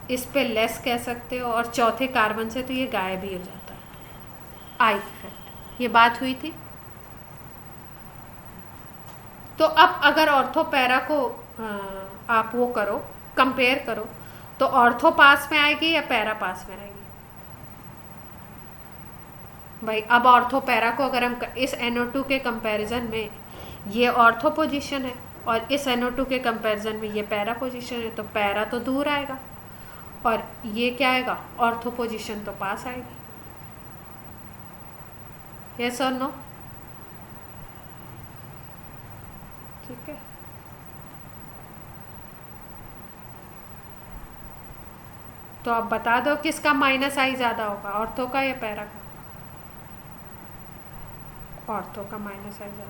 इस पे लेस कह सकते हो, और चौथे कार्बन से तो ये गायब ही हो जाता है। I इफेक्ट, ये बात हुई थी। तो अब अगर ऑर्थो पैरा को आप वो करो, कंपेयर करो, तो ऑर्थो पास में आएगी या पैरा पास में आएगी? भाई अब ऑर्थो पैरा को अगर हम इस NO2 के कंपैरिजन में, ये ऑर्थो पोजीशन है और इस NO2 के कंपैरिजन में ये पैरा पोजीशन है, तो पैरा तो दूर आएगा और ये क्या आएगा, ऑर्थो पोजीशन तो पास आएगी। यस और नो? ठीक है। तो आप बता दो किसका -I ज़्यादा होगा, ऑर्थो का या पैरा का? ऑर्थो का -I ज़्यादा।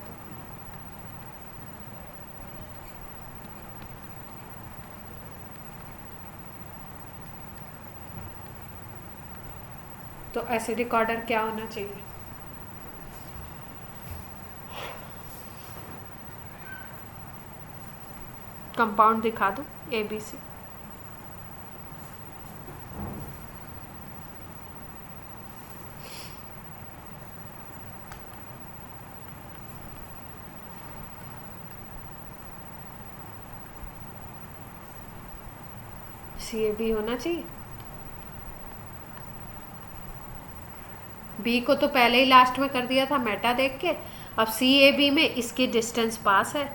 तो एसिडिक ऑर्डर क्या होना चाहिए? कंपाउंड दिखा दो ABC। CAB होना चाहिए। B को तो पहले ही लास्ट में कर दिया था मेटा देख के, अब CAB में इसकी डिस्टेंस पास है,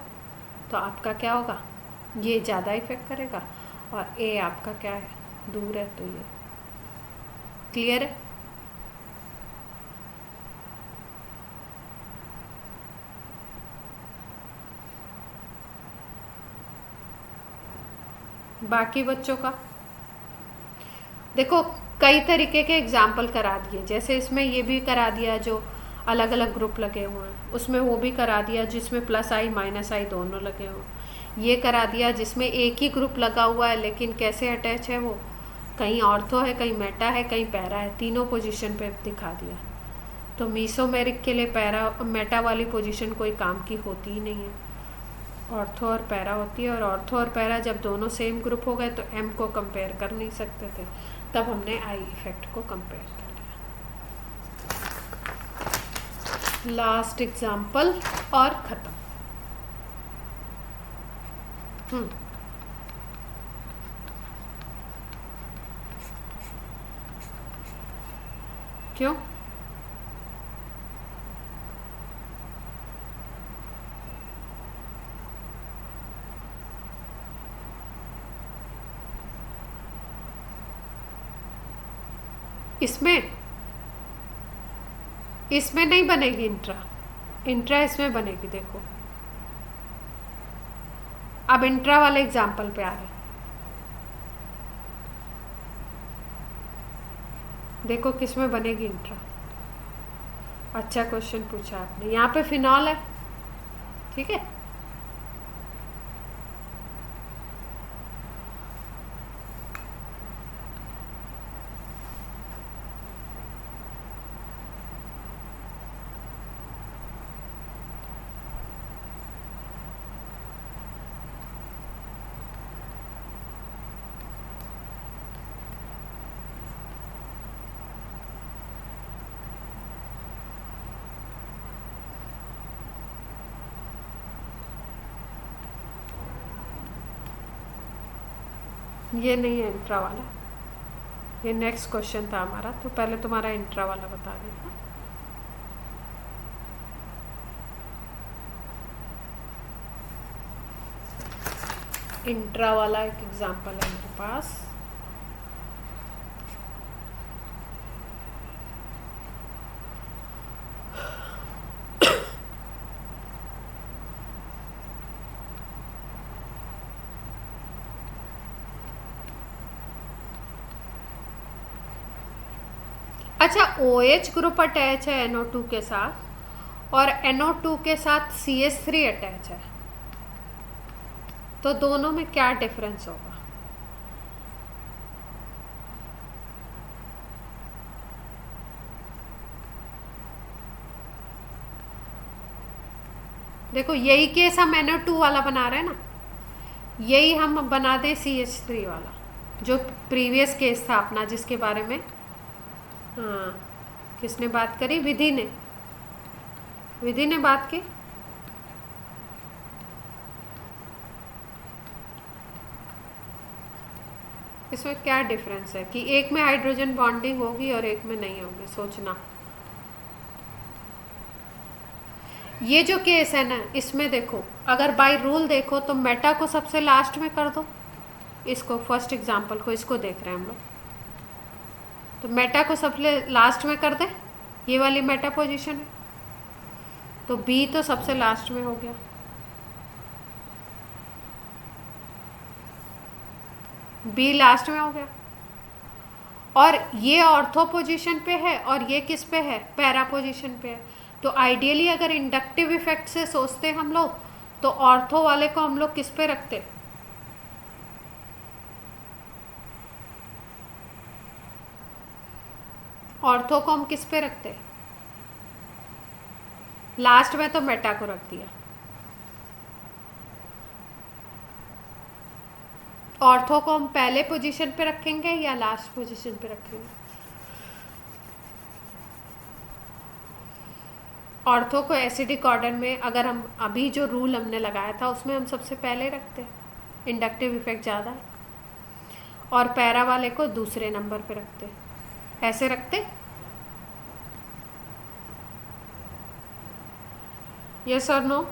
तो आपका क्या होगा, ये ज़्यादा इफेक्ट करेगा, और A आपका क्या है, दूर है, तो ये क्लियर है। बाकी बच्चों का देखो, कई तरीके के एग्जाम्पल करा दिए, जैसे इसमें ये भी करा दिया जो अलग अलग ग्रुप लगे हुए हैं, उसमें वो भी करा दिया जिसमें प्लस आई माइनस आई दोनों लगे हुए। ये करा दिया जिसमें एक ही ग्रुप लगा हुआ है लेकिन कैसे अटैच है वो, कहीं ऑर्थो है, कहीं मेटा है, कहीं पैरा है, तीनों पोजीशन पे दिखा दिया। तो मीसोमेरिक के लिए पैरा मेटा वाली पोजीशन कोई काम की होती ही नहीं है, ऑर्थो और पैरा होती है। और ऑर्थो और पैरा जब दोनों सेम ग्रुप हो गए तो एम को कंपेयर कर नहीं सकते थे, तब हमने आई इफेक्ट को कंपेयर कर लिया। लास्ट एग्जाम्पल और ख़त्म। क्यों? इसमें नहीं बनेगी इंट्रा, इंट्रा इसमें बनेगी। देखो अब इंट्रा वाले एग्जाम्पल पे आ रहे हैं। देखो किस में बनेगी इंट्रा। अच्छा क्वेश्चन पूछा आपने। यहाँ पे फिनॉल है, ठीक है, ये नहीं है इंट्रा वाला, ये नेक्स्ट क्वेश्चन था हमारा। तो पहले तुम्हारा इंट्रा वाला बता देना। इंट्रा वाला एक एग्जाम्पल है मेरे पास। अच्छा, OH ग्रुप अटैच है NO2 के साथ और NO2 के साथ CH3 अटैच है, तो दोनों में क्या डिफरेंस होगा? देखो यही केस हम NO2 वाला बना रहे हैं ना, यही हम बना दें CH3 वाला, जो प्रीवियस केस था अपना, जिसके बारे में हाँ किसने बात करी? विधि ने बात की। इसमें क्या डिफरेंस है कि एक में हाइड्रोजन बॉन्डिंग होगी और एक में नहीं होगी? सोचना। ये जो केस है ना, इसमें देखो अगर बाय रूल देखो तो मेटा को सबसे लास्ट में कर दो, इसको फर्स्ट एग्जांपल को, इसको देख रहे हैं हम लोग, तो मेटा को सबसे लास्ट में कर दे, ये वाली मेटा पोजीशन है, तो बी तो सबसे लास्ट में हो गया, बी लास्ट में हो गया। और ये ऑर्थो पोजीशन पे है और ये किस पे है? पैरा पोजीशन पे है। तो आइडियली अगर इंडक्टिव इफेक्ट से सोचते हम लोग तो ऑर्थो वाले को हम लोग किस पे रखते? ऑर्थो को हम किस पे रखते? लास्ट में तो मेटा को रख दिया। ऑर्थो को हम पहले पोजीशन पे रखेंगे या लास्ट पोजीशन पे रखेंगे? ऑर्थो को एसिडिक ऑर्डर में अगर हम अभी जो रूल हमने लगाया था उसमें हम सबसे पहले रखते, इंडक्टिव इफेक्ट ज़्यादा है, और पैरा वाले को दूसरे नंबर पे रखते, ऐसे रखते। यस और नो?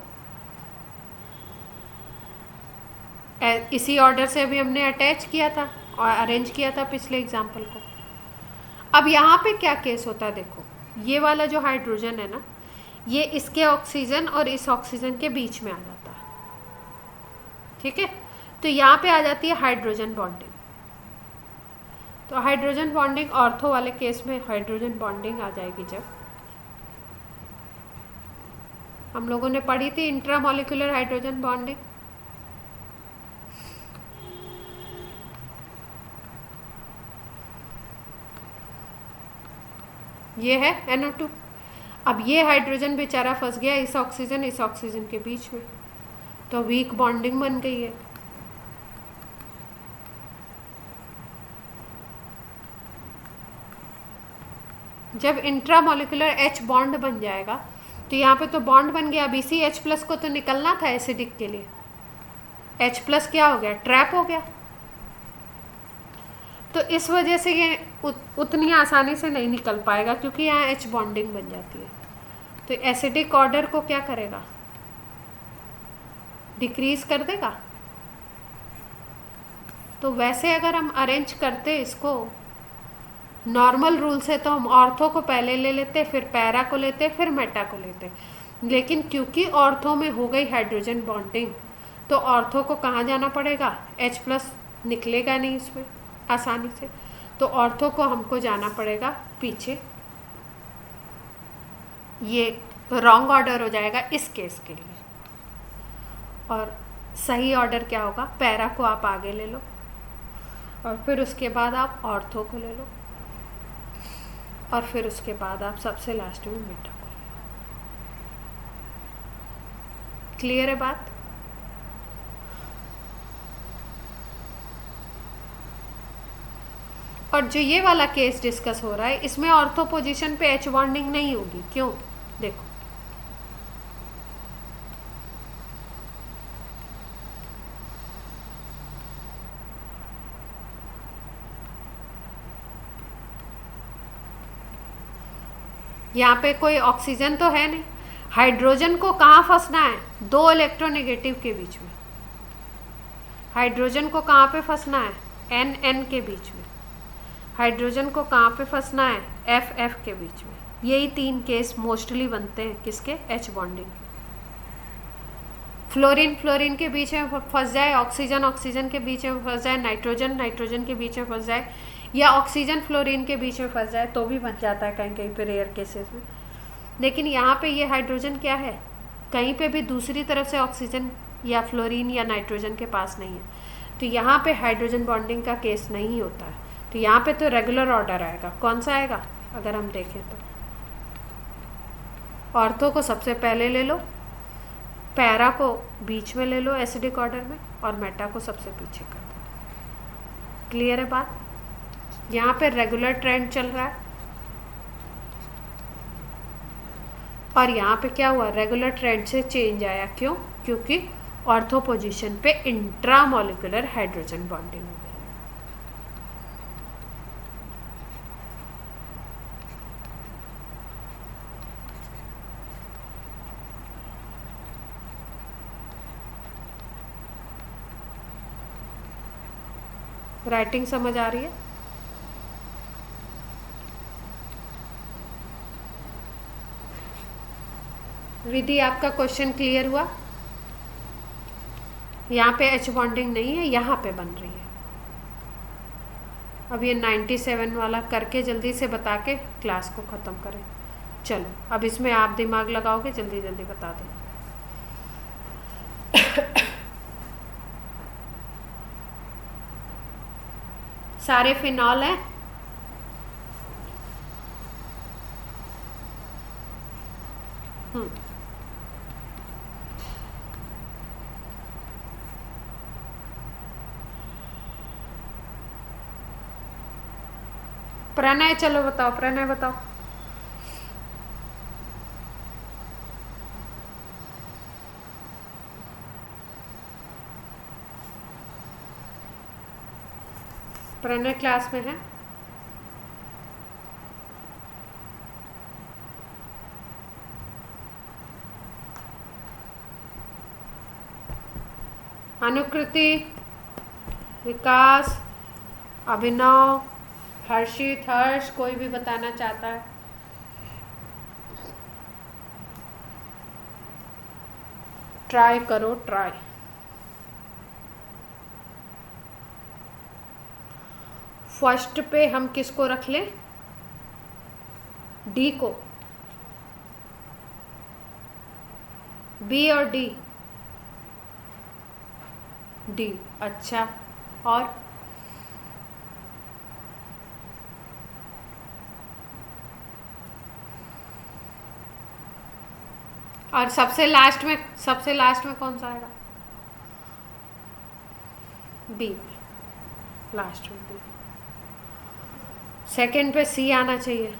इसी ऑर्डर से अभी हमने अटैच किया था और अरेंज किया था पिछले एग्जाम्पल को। अब यहाँ पे क्या केस होता है? देखो ये वाला जो हाइड्रोजन है ना, ये इसके ऑक्सीजन और इस ऑक्सीजन के बीच में आ जाता है, ठीक है, तो यहाँ पे आ जाती है हाइड्रोजन बॉन्डिंग। तो हाइड्रोजन बॉन्डिंग ऑर्थो वाले केस में हाइड्रोजन बॉन्डिंग आ जाएगी जब हम लोगों ने पढ़ी थी इंट्रामोलिकुलर हाइड्रोजन बॉन्डिंग। ये है NO2। अब ये हाइड्रोजन बेचारा फंस गया इस ऑक्सीजन के बीच में, तो वीक बॉन्डिंग बन गई है। जब इंट्रामोलिकुलर H बॉन्ड बन जाएगा तो यहाँ पे तो बॉन्ड बन गया, अब इसी H+ को तो निकलना था एसिडिक के लिए। H+ क्या हो गया, ट्रैप हो गया। तो इस वजह से ये उतनी आसानी से नहीं निकल पाएगा, क्योंकि यहाँ H बॉन्डिंग बन जाती है। तो एसिडिक ऑर्डर को क्या करेगा, डिक्रीज कर देगा। तो वैसे अगर हम अरेंज करते इसको नॉर्मल रूल से, तो हम ऑर्थो को पहले ले लेते, फिर पैरा को लेते, फिर मेटा को लेते। लेकिन क्योंकि ऑर्थो में हो गई हाइड्रोजन बॉन्डिंग, तो ऑर्थो को कहाँ जाना पड़ेगा, H+ निकलेगा नहीं इसमें आसानी से, तो ऑर्थो को हमको जाना पड़ेगा पीछे। ये रॉन्ग ऑर्डर हो जाएगा इस केस के लिए, और सही ऑर्डर क्या होगा, पैरा को आप आगे ले लो और फिर उसके बाद आप ऑर्थो को ले लो और फिर उसके बाद आप सबसे लास्ट में मेटा को ले लो। क्लियर है बात। और जो ये वाला केस डिस्कस हो रहा है, इसमें ऑर्थो पोजीशन पे H बॉन्डिंग नहीं होगी। क्यों, देखो यहाँ पे कोई ऑक्सीजन तो है नहीं, हाइड्रोजन को कहाँ फंसना है, 2 इलेक्ट्रोनेगेटिव के बीच में। हाइड्रोजन को कहाँ पे फंसना है, N के बीच में। हाइड्रोजन को कहाँ पे फंसना है, F के बीच में। यही 3 केस मोस्टली बनते हैं किसके, H बॉन्डिंग के। फ्लोरीन के बीच में फंस जाए, ऑक्सीजन के बीच में फंस जाए, नाइट्रोजन के बीच में फंस जाए, या ऑक्सीजन फ्लोरीन के बीच में फंस जाए, तो भी बन जाता है कहीं कहीं पे रेयर केसेस में। लेकिन यहाँ पे ये हाइड्रोजन क्या है, कहीं पे भी दूसरी तरफ से ऑक्सीजन या फ्लोरीन या नाइट्रोजन के पास नहीं है, तो यहाँ पे हाइड्रोजन बॉन्डिंग का केस नहीं होता है। तो यहाँ पे तो रेगुलर ऑर्डर आएगा। कौन सा आएगा, अगर हम देखें तो ऑर्थो को सबसे पहले ले लो, पैरा को बीच में ले लो एसिडिक ऑर्डर में, और मेटा को सबसे पीछे कर दो। क्लियर है बात। यहाँ पे रेगुलर ट्रेंड चल रहा है, और यहाँ पे क्या हुआ, रेगुलर ट्रेंड से चेंज आया। क्यों, क्योंकि ऑर्थो पोजीशन पे इंट्रामोलिकुलर हाइड्रोजन बॉन्डिंग हो गई। राइटिंग समझ आ रही है। विधि आपका क्वेश्चन क्लियर हुआ। यहाँ पे H बॉन्डिंग नहीं है, यहाँ पे बन रही है। अब ये 97 वाला करके जल्दी से बता के क्लास को ख़त्म करें। चलो अब इसमें आप दिमाग लगाओगे, जल्दी जल्दी बता दो। सारे फिनॉल हैं। प्रणय, चलो बताओ, प्रणय बताओ। प्रणय क्लास में है। अनुकृति, विकास, अभिनव, हर्षित, हर्ष, कोई भी बताना चाहता है। ट्राई करो, ट्राई। फर्स्ट पे हम किसको रख लें, डी को। बी और डी? डी। अच्छा, और सबसे लास्ट में कौन सा आएगा? बी। लास्ट में बी। सेकंड पे सी आना चाहिए,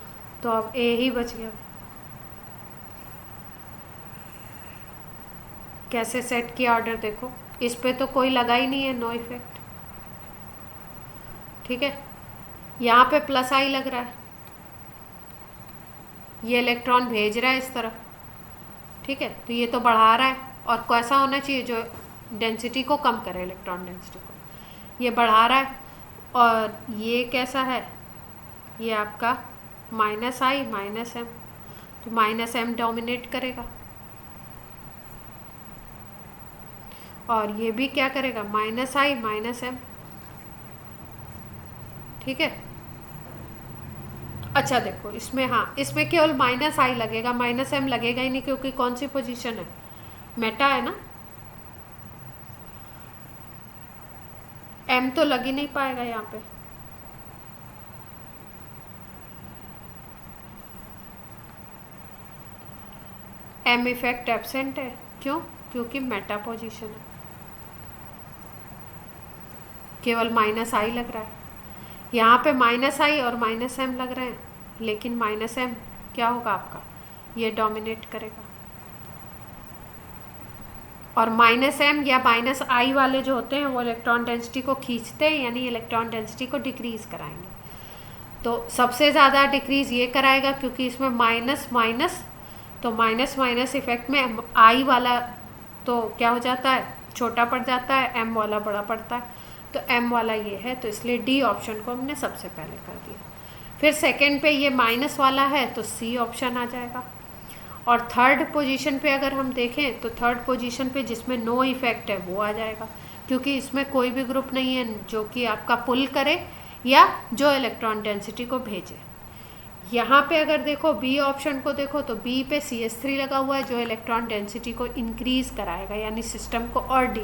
तो अब ए ही बच गया। कैसे सेट किया ऑर्डर देखो, इस पे तो कोई लगा ही नहीं है, नो इफेक्ट। ठीक है, यहाँ पे प्लस आई लग रहा है, ये इलेक्ट्रॉन भेज रहा है इस तरफ। ठीक है, तो ये तो बढ़ा रहा है, और कैसा होना चाहिए जो डेंसिटी को कम करे, इलेक्ट्रॉन डेंसिटी को। ये बढ़ा रहा है, और ये कैसा है, ये आपका माइनस आई माइनस एम, तो माइनस एम डोमिनेट करेगा, और ये भी क्या करेगा, माइनस आई माइनस एम। ठीक है, अच्छा देखो इसमें, हाँ इसमें केवल माइनस आई लगेगा, माइनस एम लगेगा ही नहीं, क्योंकि कौन सी पोजीशन है, मेटा है ना, एम तो लग ही नहीं पाएगा यहाँ पे। एम इफेक्ट एब्सेंट है, क्यों? क्योंकि मेटा पोजीशन है, केवल माइनस आई लग रहा है। यहाँ पे माइनस आई और माइनस एम लग रहे हैं, लेकिन माइनस एम क्या होगा आपका, ये डोमिनेट करेगा, और माइनस एम या माइनस आई वाले जो होते हैं वो इलेक्ट्रॉन डेंसिटी को खींचते हैं, यानी इलेक्ट्रॉन डेंसिटी को डिक्रीज कराएंगे। तो सबसे ज़्यादा डिक्रीज ये कराएगा, क्योंकि इसमें माइनस माइनस, तो माइनस माइनस इफेक्ट में आई वाला तो क्या हो जाता है, छोटा पड़ जाता है, एम वाला बड़ा पड़ता है, तो एम वाला ये है, तो इसलिए डी ऑप्शन को हमने सबसे पहले कर दिया। फिर सेकंड पे ये माइनस वाला है, तो सी ऑप्शन आ जाएगा। और थर्ड पोजीशन पे अगर हम देखें, तो थर्ड पोजीशन पे जिसमें नो इफेक्ट है वो आ जाएगा, क्योंकि इसमें कोई भी ग्रुप नहीं है जो कि आपका पुल करे या जो इलेक्ट्रॉन डेंसिटी को भेजे। यहाँ पे अगर देखो बी ऑप्शन को देखो, तो बी पे CH3 लगा हुआ है, जो इलेक्ट्रॉन डेंसिटी को इंक्रीज कराएगा, यानी सिस्टम को और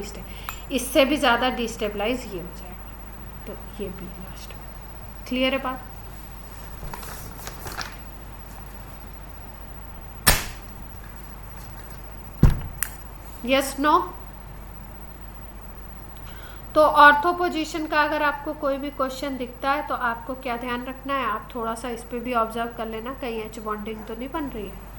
इससे भी ज़्यादा डिस्टेबलाइज ये हो जाएगा, तो ये बी लास्ट में। क्लियर है बात? Yes no? तो ऑर्थो पोजीशन का अगर आपको कोई भी क्वेश्चन दिखता है, तो आपको क्या ध्यान रखना है, आप थोड़ा सा इस पे भी ऑब्जर्व कर लेना, कहीं एच बॉन्डिंग तो नहीं बन रही है।